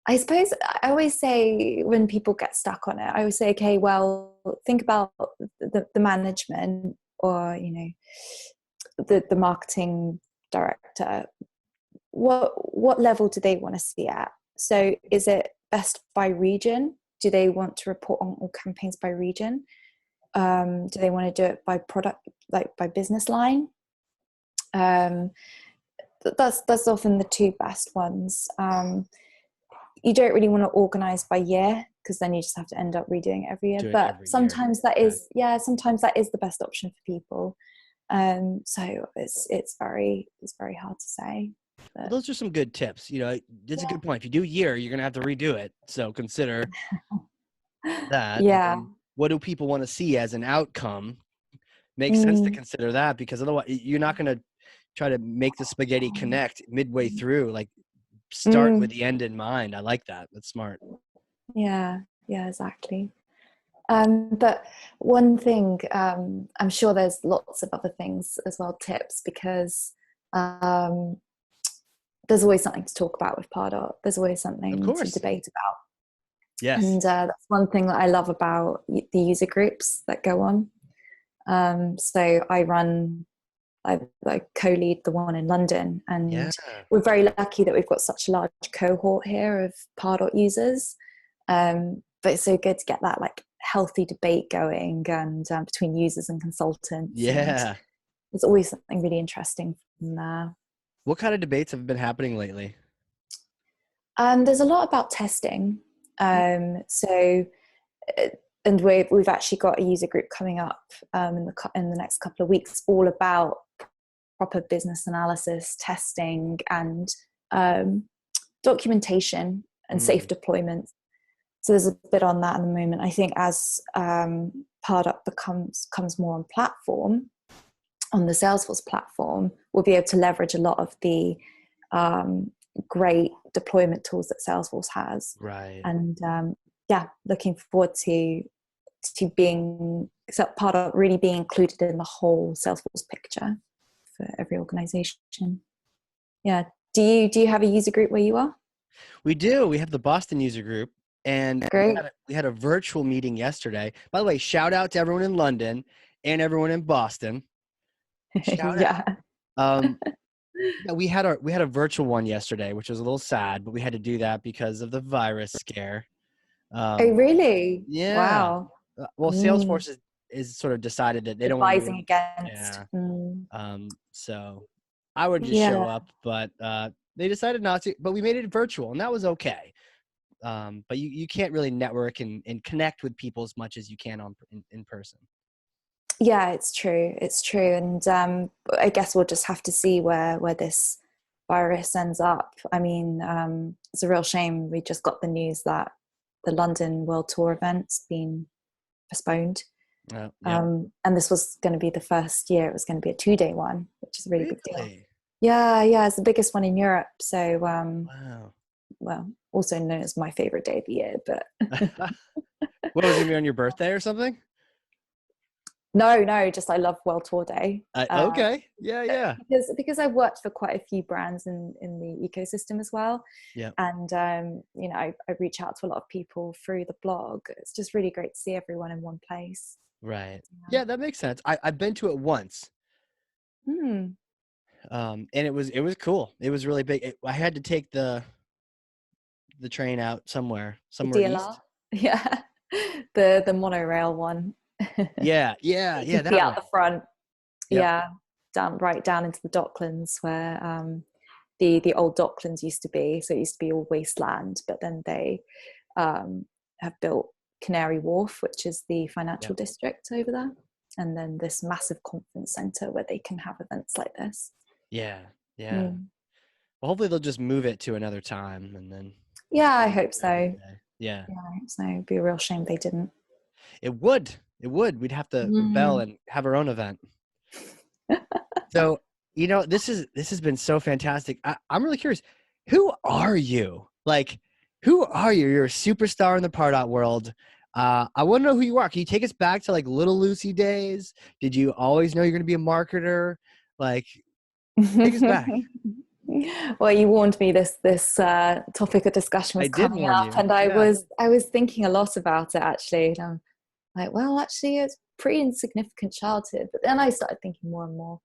I suppose I always say, when people get stuck on it, I always say, okay, well, think about the management, or the marketing director. What level do they want to see at? So is it best by region? Do they want to report on all campaigns by region? Do they want to do it by product, like by business line? Um, that's often the two best ones. You don't really want to organize by year, because then you just have to end up redoing it every year. Do it But every year. sometimes that Okay. is, yeah, sometimes that is the best option for people. So it's very hard to say. Well, But those are some good tips. It's a good point. If you do a year, you're gonna have to redo it. So consider that. And yeah, then what do people want to see as an outcome? Makes sense to mm, consider that, because otherwise you're not gonna try to make the spaghetti connect midway through. Like, start with mm, the end in mind. I like that. That's smart. yeah, yeah, exactly. But one thing, I'm sure there's lots of other things as well, tips, because there's always something to talk about with Pardot. There's always Of something to course. debate about. Yes. And that's one thing that I love about the user groups that go on. So I co-lead the one in London, and Yeah. we're very lucky that we've got such a large cohort here of Pardot users. But it's so good to get that like healthy debate going, and between users and consultants. And Yeah. there's always something really interesting from there. What kind of debates have been happening lately? There's a lot about testing. So, and we've actually got a user group coming up in the next couple of weeks, all about proper business analysis, testing, and documentation and safe deployment. So there's a bit on that at the moment. I think as Pardot comes more on platform, on the Salesforce platform, we'll be able to leverage a lot of the great deployment tools that Salesforce has. Right. And looking forward to being Pardot really being included in the whole Salesforce picture for every organization. Yeah. Do you have a user group where you are? We do. We have the Boston user group, and Great. we had a virtual meeting yesterday. By the way, shout out to everyone in London and everyone in Boston. Shout Yeah. out. Yeah, we had a virtual one yesterday, which was a little sad, but we had to do that because of the virus scare. Oh, really? Yeah. Wow. Well, Salesforce is sort of decided that they don't want to Advising do. against. Yeah. So I would just show Yeah. up, but they decided not to. But we made it virtual, and that was okay. But you can't really network and connect with people as much as you can in person. Yeah, it's true. It's true. And I guess we'll just have to see where this virus ends up. I mean, it's a real shame. We just got the news that the London World Tour event's been postponed. Yeah. And this was going to be the first year. It was going to be a 2-day one, which is a really big deal. Really? Yeah, it's the biggest one in Europe. So, Wow. well, also known as my favorite day of the year. But What was it gonna be on your birthday or something? no, just I love World Tour Day. Okay. Yeah. Because I worked for quite a few brands in the ecosystem as well. Yeah. And I reach out to a lot of people through the blog. It's just really great to see everyone in one place. Right. Yeah, that makes sense. I've been to it once. And it was ecool. It was really big. I had to take the train out somewhere The east. DLR. Yeah. The monorail one. Yeah. You can That see one. out the front. Yep. Yeah. Down into the Docklands where the old Docklands used to be. So it used to be all wasteland, but then they have built Canary Wharf, which is the financial district over there, and then this massive conference center where they can have events like this. Yeah. Well, hopefully they'll just move it to another time, and then. Yeah, I hope so. Yeah. I hope so. It'd be a real shame they didn't. It would. We'd have to rebel and have our own event. So, this has been so fantastic. I'm really curious. Who are you? Like, who are you? You're a superstar in the Pardot world. I want to know who you are. Can you take us back to like little Lucy days? Did you always know you're going to be a marketer? Like, take us back. Well, you warned me this topic of discussion was coming up, and I was thinking a lot about it actually. And I'm like, well, actually, it's pretty insignificant childhood. But then I started thinking more and more.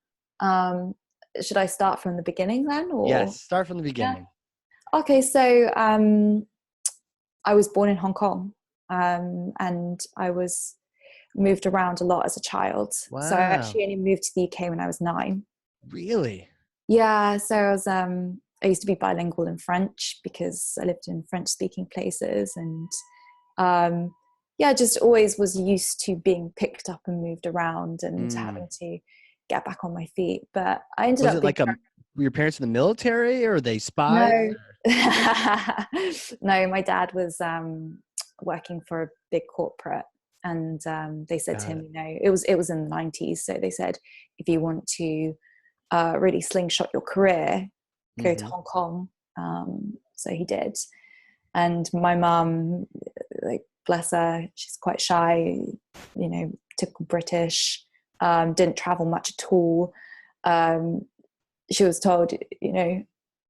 Should I start from the beginning then? Or Yes, start from the beginning. Yeah. Okay, so I was born in Hong Kong, and I was moved around a lot as a child. Wow. So I actually only moved to the UK when I was 9. Really? Yeah, so I used to be bilingual in French because I lived in French-speaking places, and just always was used to being picked up and moved around and having to get back on my feet. But I ended up. Was it like were your parents in the military, or were they spies? No, my dad was working for a big corporate, and they said to him, it was in the 90s, so they said, if you want to really slingshot your career, go to Hong Kong. So he did. And my mum, like, bless her, she's quite shy, typical British, didn't travel much at all. She was told,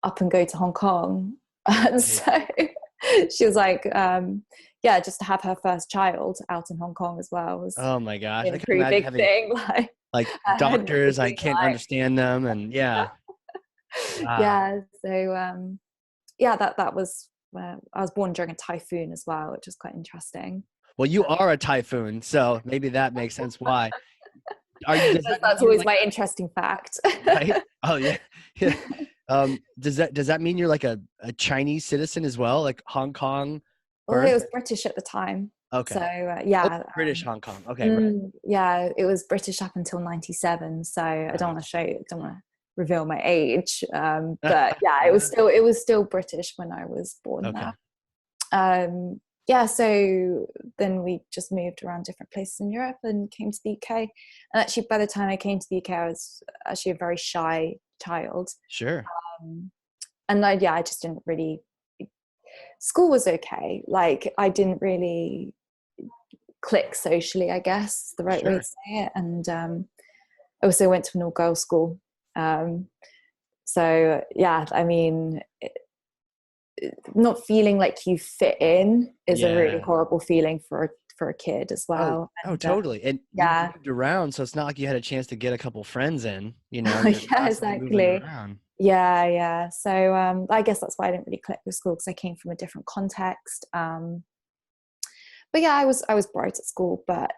up and go to Hong Kong. And Right. so she was like, yeah, just to have her first child out in Hong Kong as well was Oh my gosh. I a can pretty imagine big having thing. like Her head was doctors, I looking can't like, understand them. And yeah. Wow. yeah. So yeah, that was I was born during a typhoon as well, which is quite interesting. Well, you are a typhoon, so maybe that makes sense why. Does that mean That's you're always like my interesting fact. right? Oh yeah. Yeah. Does that mean you're like a Chinese citizen as well, like Hong Kong Well, it birth? was British at the time. So Okay. Oh, yeah, British Hong Kong. Okay, right. yeah, it was British up until 97. So I don't Right. want to don't want to reveal my age. But yeah, it was still British when I was born Okay. there. Yeah, so then we just moved around different places in Europe and came to the UK. And actually, by the time I came to the UK, I was actually a very shy child. Sure. Um, and I just didn't really. School was okay. Like I didn't really click socially, I guess, the right way Sure. to say it. And I also went to an all-girls school. So yeah, I mean, not feeling like you fit in is a really Yeah. horrible feeling for a kid as Oh, well. oh, And totally. And you yeah, moved around, so it's not like you had a chance to get a couple friends in. You're yeah, constantly moving exactly. around. Yeah. So I guess that's why I didn't really click with school because I came from a different context. But yeah, I was bright at school, but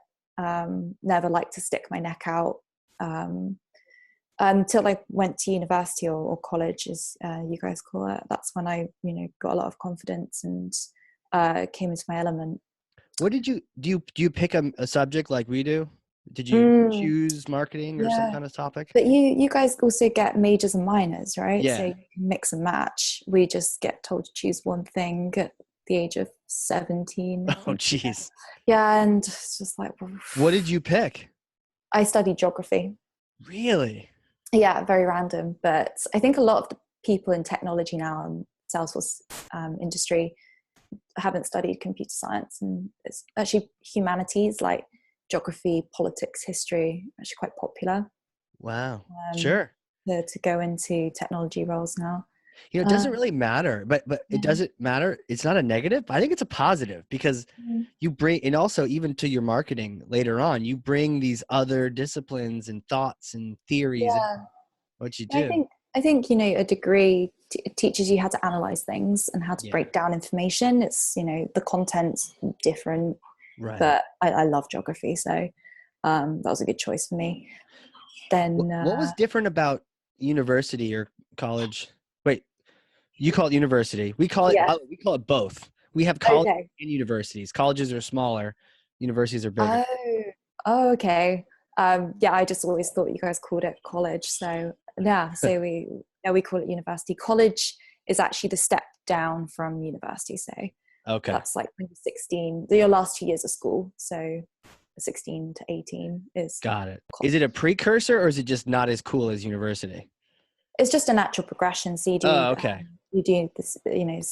never liked to stick my neck out. Um, until I went to university or college, as you guys call it. That's when I, got a lot of confidence and came into my element. What did you do you pick a subject like we do? Did you Mm, choose marketing or some yeah, kind of topic? but you guys also get majors and minors, right? So Yeah. you can mix and match. We just get told to choose one thing at the age of 17, I Oh, think. geez. Yeah, and it's just like, What did you pick? I studied geography. Really? Yeah, very random, but I think a lot of the people in technology now and Salesforce industry haven't studied computer science, and it's actually humanities like geography, politics, history, actually quite popular Wow. um, Sure. to go into technology roles now. It doesn't Um, really matter, but it yeah. doesn't matter. It's not a negative, but I think it's a positive because Mm, you bring, and also even to your marketing later on, you bring these other disciplines and thoughts and theories and yeah. what you Yeah, do. I think a degree teaches you how to analyze things and how to Yeah. break down information. It's the content's different, Right. but I love geography, so that was a good choice for me. Then What was different about university or college? Wait, you call it university. yeah, We call it both. We have college okay. and universities. Colleges are smaller, universities are bigger. Oh, oh, okay. Yeah, I just always thought you guys called it college. So yeah, so we call it university. College is actually the step down from university. So Okay. that's like when you're 16, your last 2 years of school. So 16 to 18 is Got it. college. Is it a precursor or is it just not as cool as university? It's just a natural progression. So Oh, okay. you do this,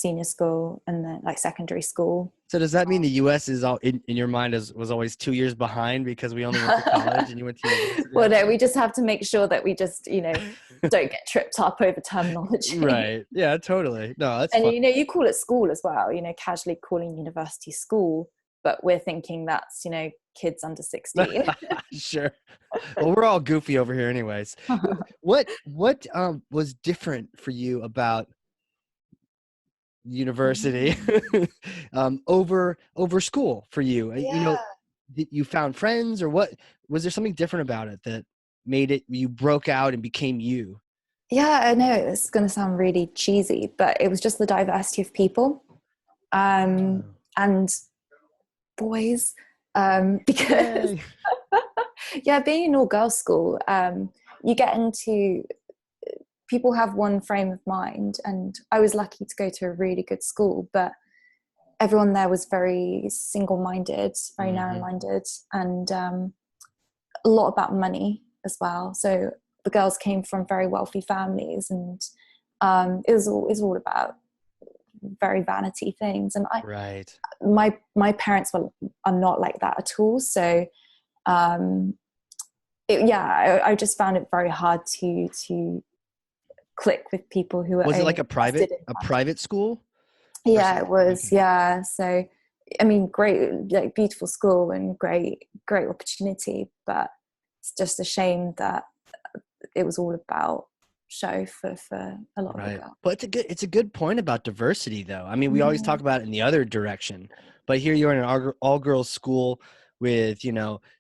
senior school and then like secondary school. So does that mean the U.S. is all in your mind was always 2 years behind because we only went to college and you went to university Well, no, after? we just have to make sure that we just, don't get tripped up over terminology. Right. Yeah, totally. No, that's And fun. you call it school as well, casually calling university school, but we're thinking that's, kids under 16. Sure. Well, we're all goofy over here anyways. What was different for you about university over school for you? Yeah. Did you found friends or what was there something different about it that made it you broke out and became you? Yeah, I know it's going to sound really cheesy, but it was just the diversity of people Oh. and boys. Because Yay. yeah, being in all girls school, you get into people have one frame of mind, and I was lucky to go to a really good school, but everyone there was very single-minded, very Hmm. narrow-minded, and a lot about money as well. So the girls came from very wealthy families, and it was all about very vanity things. And Right. my parents are not like that at all. So yeah, I just found it very hard to click with people who were Was it only like interested in a that. private school? Yeah, Versus, it was. okay. Yeah. So, I mean, great, like beautiful school and great opportunity, but it's just a shame that it was all about show for a lot of the Right. girls. But it's a good point about diversity though. I mean, we always talk Mm. about it in the other direction, but here you're in an all girls school with,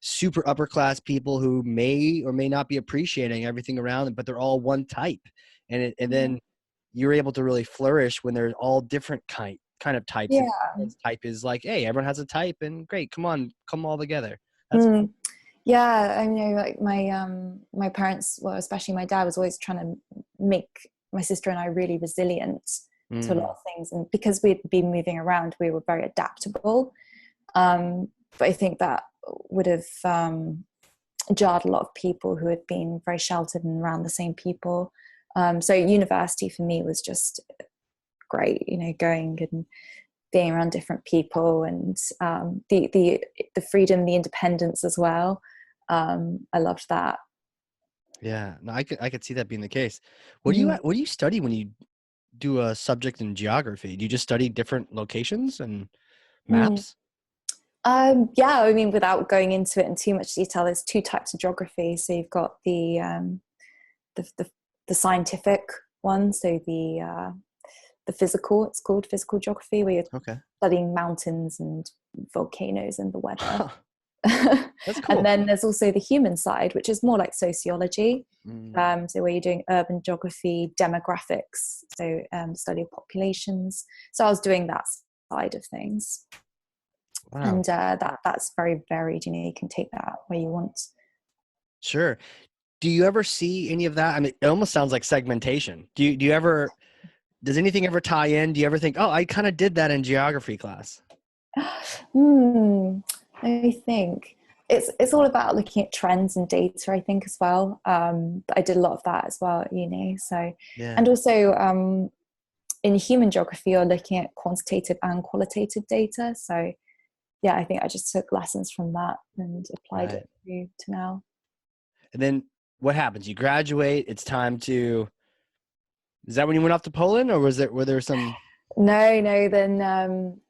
super upper class people who may or may not be appreciating everything around them, but they're all one type. And then you're able to really flourish when they're all different kind of types. And Yeah. everyone's type is like, hey, everyone has a type and great, come on, come all together. That's Mm. Yeah, I know, like my parents, well, especially my dad, was always trying to make my sister and I really resilient to a lot of things, and because we'd been moving around, we were very adaptable. But I think that would have jarred a lot of people who had been very sheltered and around the same people. So university for me was just great, going and being around different people, and the freedom, the independence as well. I loved that. Yeah, no, I could see that being the case. Mm. What do you study when you do a subject in geography? Do you just study different locations and Mm. maps? Yeah, I mean, without going into it in too much detail, there's two types of geography. So you've got the, the, the scientific one, so the physical. It's called physical geography, where you're Okay. studying mountains and volcanoes and the weather. Huh, that's And cool. then there's also the human side, which is more like sociology. So where you're doing urban geography, demographics, so study of populations. So I was doing that side of things, Wow. and that's very varied. You can take that where you want. Sure. Do you ever see any of that? I mean, it almost sounds like segmentation. Do you ever, does anything ever tie in? Do you ever think, oh, I kind of did that in geography class? Hmm. I think it's all about looking at trends and data, I think, as well. I did a lot of that as well at uni. So, Yeah. and also in human geography, you're looking at quantitative and qualitative data. So, yeah, I think I just took lessons from that and applied Right. it to now. And then what happens? You graduate. It's time to, is that when you went off to Poland or were there some? No. Then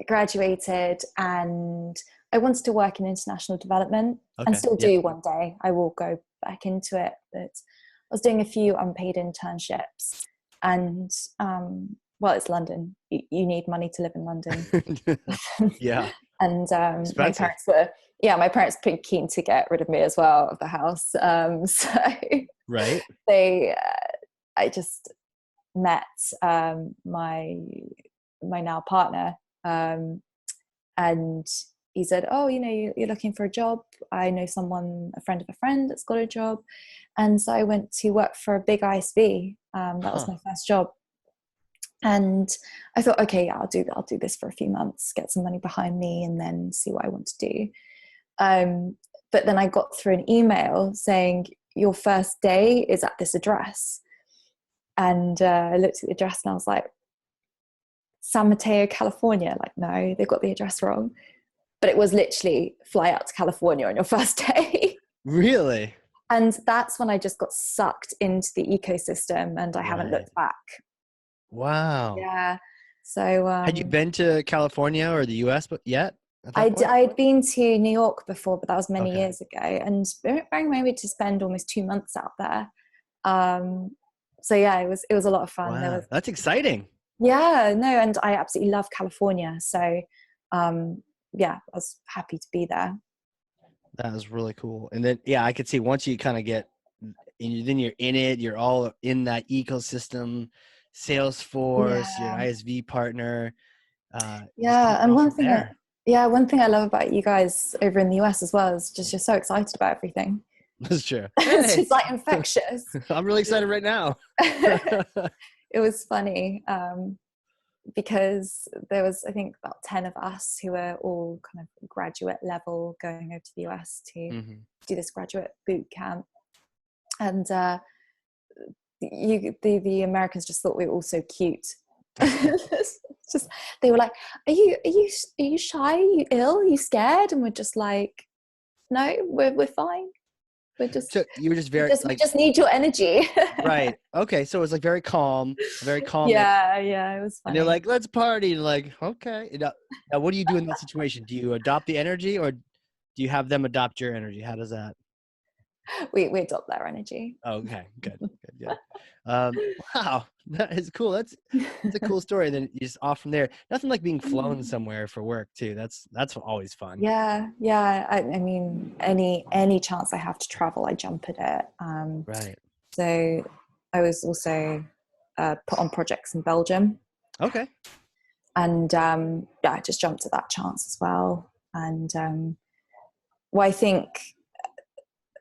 graduated, and I wanted to work in international development, and Okay. still Yep. do one day. I will go back into it, but I was doing a few unpaid internships, and well, it's London. You need money to live in London. Yeah. And my Expensive. parents were, yeah, my parents were pretty keen to get rid of me as well of the house. So Right. they, I just met my now partner, and he said, "Oh, you're looking for a job. I know someone, a friend of a friend, that's got a job." And so I went to work for a big ISV. That was Huh. my first job, and I thought, okay, yeah, I'll do this for a few months, get some money behind me, and then see what I want to do. But then I got through an email saying your first day is at this address, and I looked at the address and I was like, San Mateo, California. Like, no, they got the address wrong. But it was literally fly out to California on your first day. Really? And that's when I just got sucked into the ecosystem, and I haven't Right. looked back. Wow. Yeah. So Had you been to California or the US but yet at that point? I'd been to New York before, but that was many Okay. years ago. And bearing in mind to spend almost 2 months out there. Um, so yeah, it was a lot of fun. There Wow. was, That's exciting. yeah, no, and I absolutely love California. So yeah, I was happy to be there. That was really cool. And then, yeah, I could see once you kind of get, then you're in it, you're all in that ecosystem, Salesforce, your Yeah. ISV partner, just take Yeah. it And off from there. one thing I love about you guys over in the US as well is just you're so excited about everything. That's true. It's Hey, just like infectious. I'm really excited right now. It was funny because there was, I think, about 10 of us who were all kind of graduate level going over to the US to Hmm. do this graduate boot camp. And the Americans just thought we were all so cute. It's just, they were like, are you shy? Are you ill? Are you scared? And we're just like, no, we're fine. we're just So you were just very we like, just need your energy. right. Okay. So it was like very calm, a very calm. Yeah, it was And they're funny. like, let's party. Like, okay. Now, what do you do in that situation? Do you adopt the energy, or do you have them adopt your energy? How does that? We adopt their energy. Okay, good, good, good. Wow, that is cool. That's a cool story. Then you just off from there. Nothing like being flown somewhere for work too. That's always fun. Yeah. I mean, any chance I have to travel, I jump at it. Right. So I was also put on projects in Belgium, Okay. and yeah, I just jumped at that chance as well. And well, I think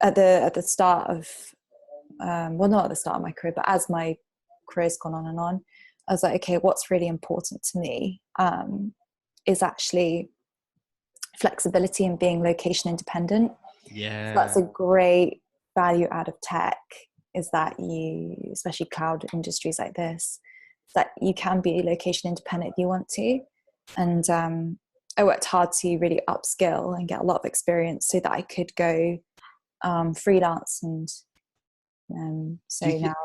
at the start of well, not at the start of my career, but as my career's gone on and on, I was like, okay, what's really important to me is actually flexibility and being location independent. So Yeah. that's a great value out of tech, is that you, especially cloud industries like this, that you can be location independent if you want to. And I worked hard to really upskill and get a lot of experience so that I could go freelance. And Do you so think now do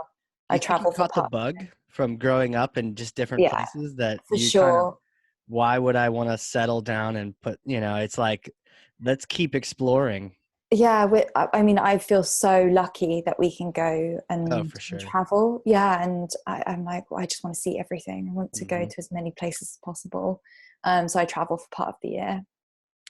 I you think you travel for caught the part. bug from growing up in just different Yeah, places that for you kind of, sure. why would I want to settle down and put, it's like, let's keep exploring. Yeah, I mean, I feel so lucky that we can go Oh, and for sure. travel. Yeah, and I'm like, well, I just want to see everything. I want to go Hmm. to as many places as possible. So I travel for part of the year.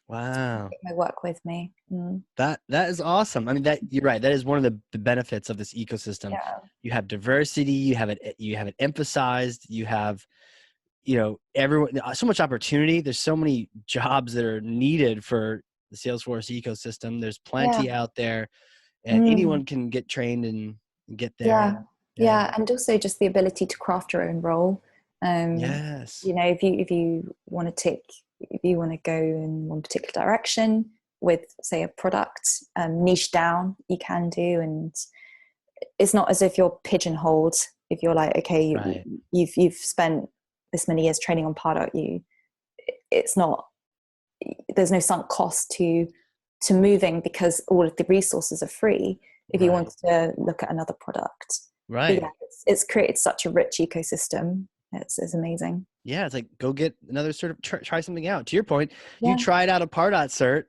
Wow. Take my work with me. Mm. That is awesome. I mean, that you're right. That is one of the benefits of this ecosystem. Yeah, You have diversity, you have it emphasized, you have, everyone, so much opportunity. There's so many jobs that are needed for the Salesforce ecosystem. There's yeah, plenty out there, and mm. anyone can get trained and get there. Yeah, And yeah. yeah, and also just the ability to craft your own role. Yes. You know, if you want to take, if you want to go in one particular direction with, say, a product, niche down, you can do, and it's not as if you're pigeonholed. If you're like, okay, Right. you've spent this many years training on Pardot, it's not, there's no sunk cost to moving, because all of the resources are free if you Right. want to look at another product. But Right. yeah, it's created such a rich ecosystem. It's amazing. Yeah. It's like, go get another sort of try something out. To your point, you Yeah. tried out a Pardot cert,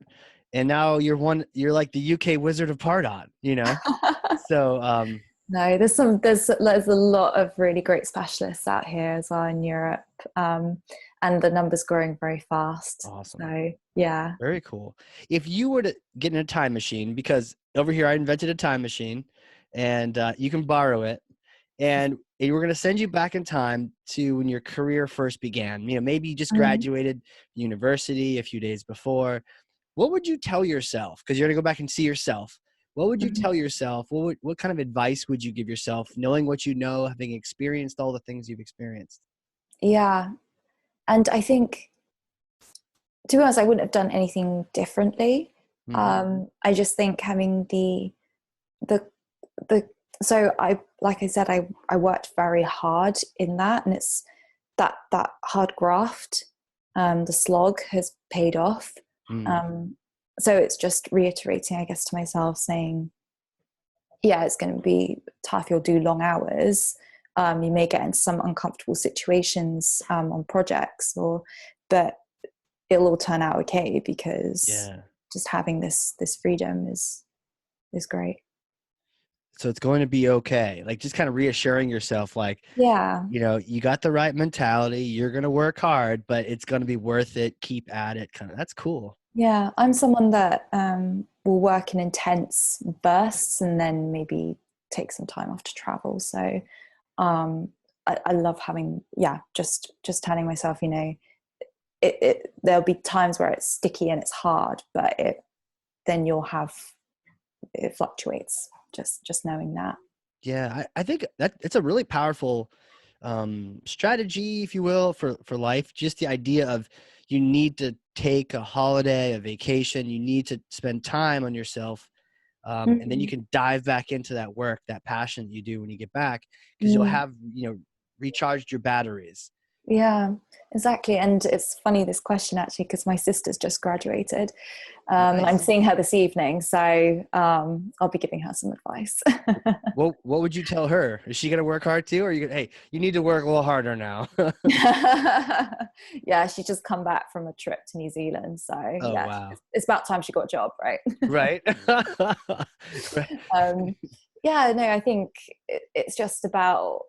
and now you're like the UK Wizard of Pardot. So, No, there's a lot of really great specialists out here as well in Europe, and the numbers growing very fast. awesome. So yeah. Very cool. If you were to get in a time machine, because over here I invented a time machine, and you can borrow it, and we're going to send you back in time to when your career first began. Maybe you just Mhm. graduated university a few days before. What would you tell yourself? Because you're going to go back and see yourself. What would you Mhm. tell yourself? What kind of advice would you give yourself, knowing what you know, having experienced all the things you've experienced? Yeah, and I think, to be honest, I wouldn't have done anything differently. Hmm. I just think having the the so I, like I said, I worked very hard in that, and it's that hard graft, the slog has paid off. Mm. Um, so it's just reiterating, I guess, to myself, saying, yeah, it's going to be tough. You'll do long hours. You may get into some uncomfortable situations on projects, but it'll all turn out okay, because Yeah. just having this freedom is great. So it's going to be okay. Like, just kind of reassuring yourself, like, Yeah, you got the right mentality. You're going to work hard, but it's going to be worth it. Keep at it. Kind of. That's cool. yeah. I'm someone that will work in intense bursts and then maybe take some time off to travel. So um, I love having, yeah, just telling myself, there'll be times where it's sticky and it's hard, but then you'll have, it fluctuates. Just knowing that. Yeah, I think that it's a really powerful strategy, if you will, for life. Just the idea of, you need to take a holiday, a vacation. You need to spend time on yourself, and then you Mm, can dive back into that work, that passion that you do when you get back, because you'll mm, have recharged your batteries. Yeah, exactly. And it's funny, this question, actually, because my sister's just graduated. And I'm Nice. seeing her this evening, so I'll be giving her some advice. What would you tell her? Is she gonna work hard too, or you gonna, hey, you need to work a little harder now? Yeah, she's just come back from a trip to New Zealand, so Oh yeah, wow. it's about time she got a job, right? Right. Right. um, yeah, no, I think it's just about,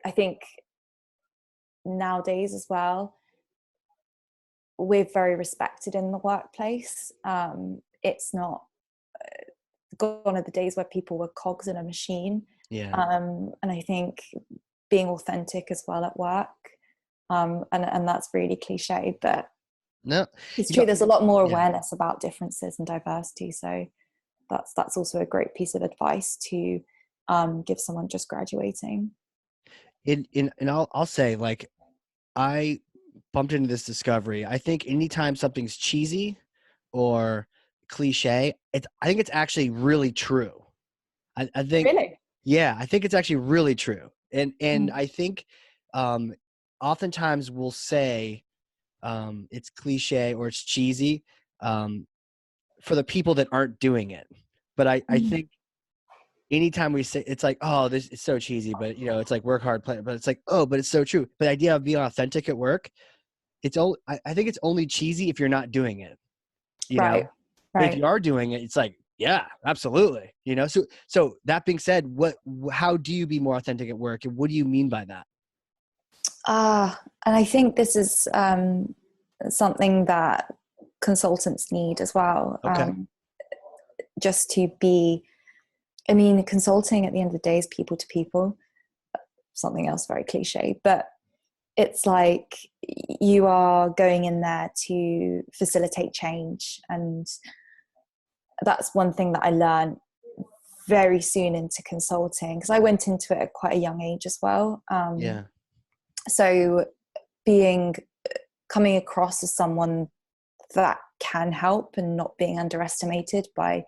I think nowadays as well, we're very respected in the workplace. It's not gone are the days where people were cogs in a machine. Yeah. And I think being authentic as well at work. And that's really cliche, but No. it's You true. know. There's a lot more Yeah. awareness about differences and diversity. So that's also a great piece of advice to give someone just graduating. And I'll say, like, I bumped into this discovery. I think anytime something's cheesy or cliche, I think it's actually really true. I think, Really? yeah, I think it's actually really true. And Mm. I think um, oftentimes we'll say it's cliche or it's cheesy um, for the people that aren't doing it. But I Mm. think anytime we say, it's like, oh, this is so cheesy, but it's like work hard, play, but it's like, oh, but it's so true. But the idea of being authentic at work, I think it's only cheesy if you're not doing it, Right. but if Right. you are doing it, it's like, yeah, absolutely. So that being said, how do you be more authentic at work, and what do you mean by that? And I think this is something that consultants need as well. Okay. Just to be, I mean, consulting at the end of the day is people to people, something else very cliche, but it's like you are going in there to facilitate change. And that's one thing that I learned very soon into consulting, because I went into it at quite a young age as well. Yeah. So being coming across as someone that can help and not being underestimated by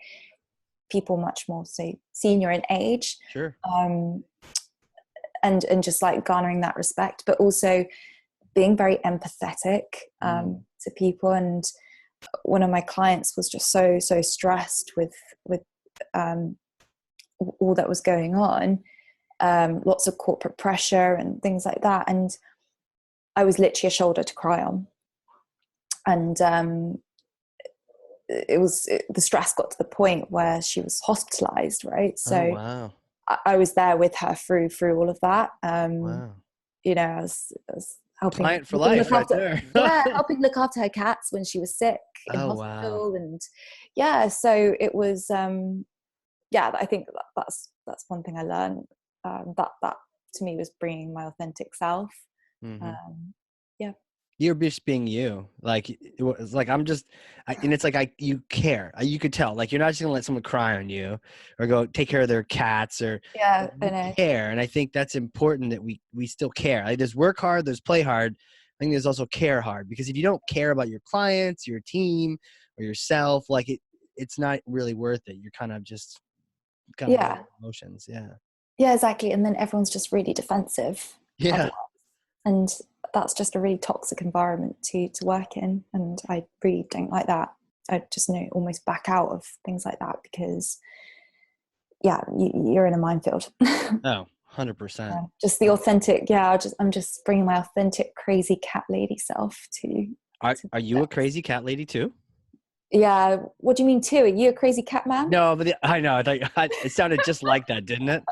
people much more so senior in age, Sure. um, and just like garnering that respect, but also being very empathetic to people. And one of my clients was just so stressed with all that was going on, lots of corporate pressure and things like that, and I was literally a shoulder to cry on. And the stress got to the point where she was hospitalized, right? Oh So wow. I was there with her through all of that. Wow. I was helping Client for life look right after, there. yeah, helping look after her cats when she was sick in Oh wow. hospital. And yeah, so it was yeah, I think that's one thing I learned, that to me was bringing my authentic self. Hmm. um yeah. You're just being you. Like it's like and it's like you care. You could tell. Like you're not just gonna let someone cry on you, or go take care of their cats, or Yeah, like, I you know. care. And I think that's important that we still care. Like there's work hard, there's play hard. I think there's also care hard, because if you don't care about your clients, your team, or yourself, like it's not really worth it. You're kind of going Yeah, through emotions. Yeah. yeah, exactly. And then everyone's just really defensive Yeah. otherwise, and that's just a really toxic environment to work in, and I really don't like that. I just almost back out of things like that, because yeah, you're in a minefield. Oh, 100%. Just the authentic, yeah, I'm just bringing my authentic crazy cat lady self to Are you a crazy cat lady too? yeah. What do you mean too? Are you a crazy cat man? No, but I know. It sounded just like that, didn't it?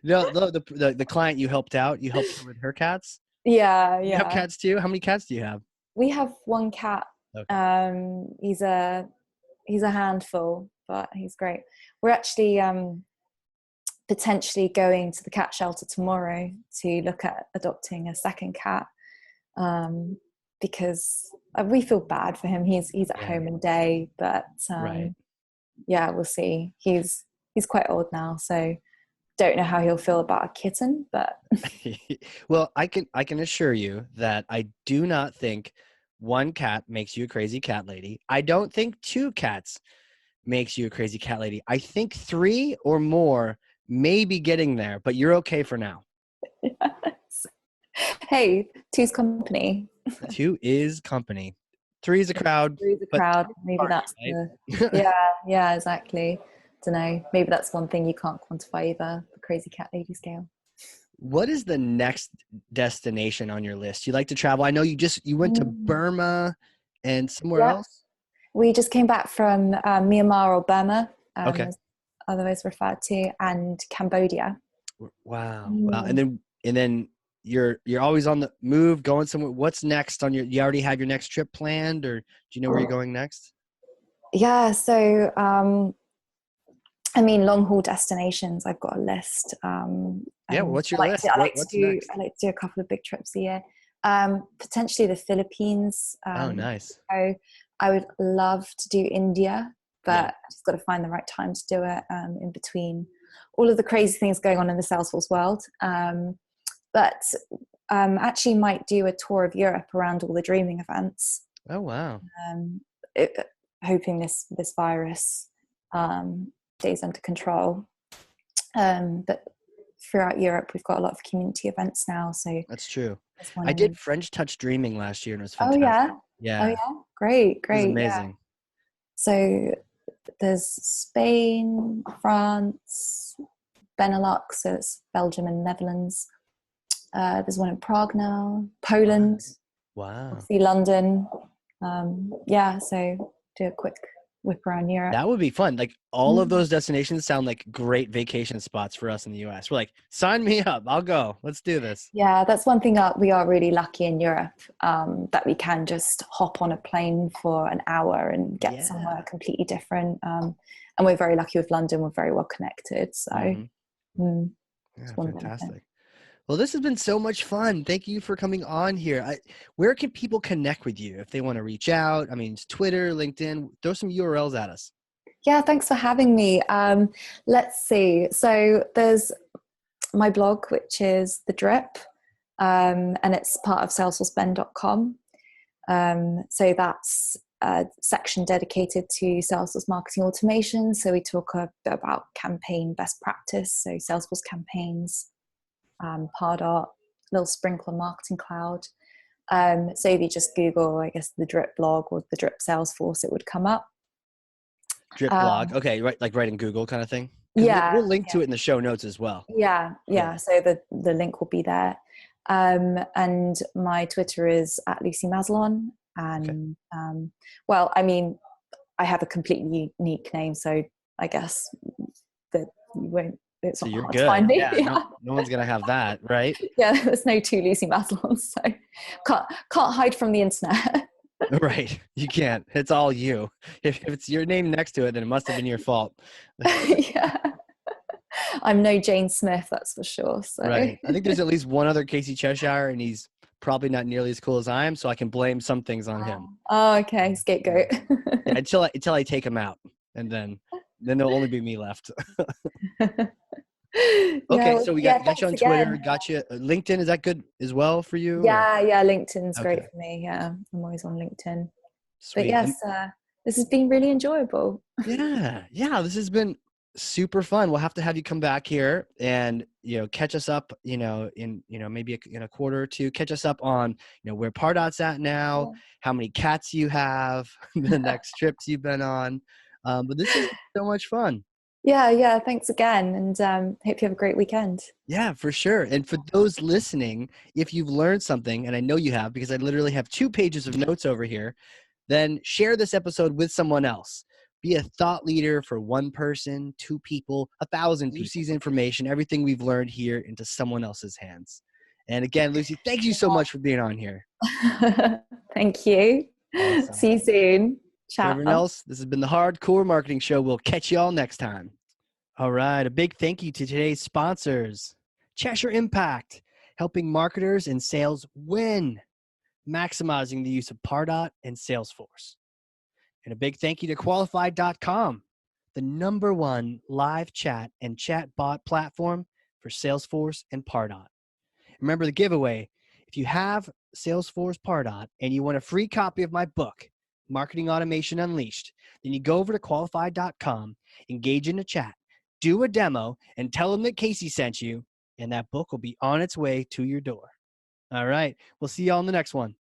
No, the client you helped out, you helped her with her cats. Yeah, You have yeah. cats too. How many cats do you have? We have one cat. Okay. He's a handful, but he's great. We're actually potentially going to the cat shelter tomorrow to look at adopting a second cat, um, because we feel bad for him. He's at Yeah. home and day, but Right. yeah, we'll see. He's quite old now, so don't know how he'll feel about a kitten, but Well, I can assure you that I do not think one cat makes you a crazy cat lady. I don't think two cats makes you a crazy cat lady. I think three or more may be getting there, but you're okay for now. yes. Hey, two's company. Two is company. Three is a crowd, Three's a but crowd. two's a Maybe party, that's the, right? yeah, exactly. Don't know. Maybe that's one thing you can't quantify either, the crazy cat lady scale. What is the next destination on your list? You like to travel? I know you went to Mm. Burma and somewhere Yep. else. We just came back from Myanmar or Burma, Okay. as otherwise referred to, and Cambodia. Wow. Wow. Mm. And then you're always on the move, going somewhere. What's next on you already have your next trip planned, or do you know where you're going next? Yeah, so I mean, long haul destinations. I've got a list, Yeah. Well, and what's your list? What's next? I like to do a couple of big trips a year. Potentially the Philippines. Oh, nice. So I would love to do India, Yeah. but I just got to find the right time to do it. In between all of the crazy things going on in the Salesforce world, but actually might do a tour of Europe around all the dreaming events. Oh, wow. Um, it, hoping this virus stays under control. But throughout Europe, we've got a lot of community events now. So That's true. there's one I did in. French Touch Dreaming last year, and it was Oh yeah, fantastic. oh Yeah. yeah, great, It was great, yeah. amazing. So there's Spain, France, Benelux, so it's Belgium and Netherlands. There's one in Prague now, Poland, Wow. obviously London. Yeah, so do a quick whip around Europe. That would be fun. Like all of Mm. those destinations sound like great vacation spots for us in the US. We're like, sign me up. I'll go. Let's do this. Yeah, that's one thing we are really lucky in Europe, that we can just hop on a plane for an hour and get somewhere Yeah. completely different. And we're very lucky with London. We're very well connected. So Hmm. it's Yeah, one benefit. fantastic. Well, this has been so much fun. Thank you for coming on here. Where can people connect with you if they want to reach out? I mean, it's Twitter, LinkedIn. Throw some URLs at us. Yeah, thanks for having me. Let's see. So there's my blog, which is The Drip, and it's part of salesforceben.com. So that's a section dedicated to Salesforce marketing automation. So we talk a bit about campaign best practice, so Salesforce campaigns, Pardot, little sprinkle on Marketing Cloud. So if you just Google, I guess, the Drip blog or the Drip Salesforce, it would come up. Drip blog. Um, Okay, right, like right in Google kind of thing. Because yeah, we'll link to it in the show notes as well. yeah. Yeah. So the link will be there. And my Twitter is at Lucy Mazalon. Okay. And well, I mean, I have a completely unique name, so I guess that you won't. It's So not you're hard to find good. me. Yeah. Yeah, No one's gonna have that, right? yeah. There's no two Lucy Maslons, so can't hide from the internet. Right. You can't. It's all you. If it's your name next to it, then it must have been your fault. Yeah, I'm no Jane Smith, that's for sure. So Right. I think there's at least one other Casey Cheshire, and he's probably not nearly as cool as I am, so I can blame some things on him. oh, okay, Yeah. scapegoat. Yeah, until I take him out, and then there'll only be me left. Yeah, Okay, well, so we yeah. got you Thanks on Twitter, again. got you LinkedIn. Is that good as well for you? Or Yeah, LinkedIn's great okay, for me. Yeah, I'm always on LinkedIn. But sweet. yes, And this has been really enjoyable. yeah, this has been super fun. We'll have to have you come back here and catch us up. In maybe in a quarter or two, catch us up on where Pardot's at now, how many cats you have, the next trips you've been on. But this is so much fun. Yeah. Thanks again, and hope you have a great weekend. Yeah, for sure. And for those listening, if you've learned something, and I know you have because I literally have 2 pages of notes over here, then share this episode with someone else. Be a thought leader for one person, 2 people, 1,000 people. Lucy's information, everything we've learned here into someone else's hands. And again, Lucy, thank you so much for being on here. Thank you. Awesome. See you soon. For Ciao. everyone else, this has been the Hardcore Marketing Show. We'll catch you all next time. All right. A big thank you to today's sponsors. Cheshire Impact, helping marketers and sales win, maximizing the use of Pardot and Salesforce. And a big thank you to qualified.com, the #1 live chat and chat bot platform for Salesforce and Pardot. Remember the giveaway. If you have Salesforce Pardot and you want a free copy of my book, Marketing Automation Unleashed, then you go over to qualified.com, engage in a chat, do a demo, and tell them that Casey sent you, and that book will be on its way to your door. All right. We'll see y'all in the next one.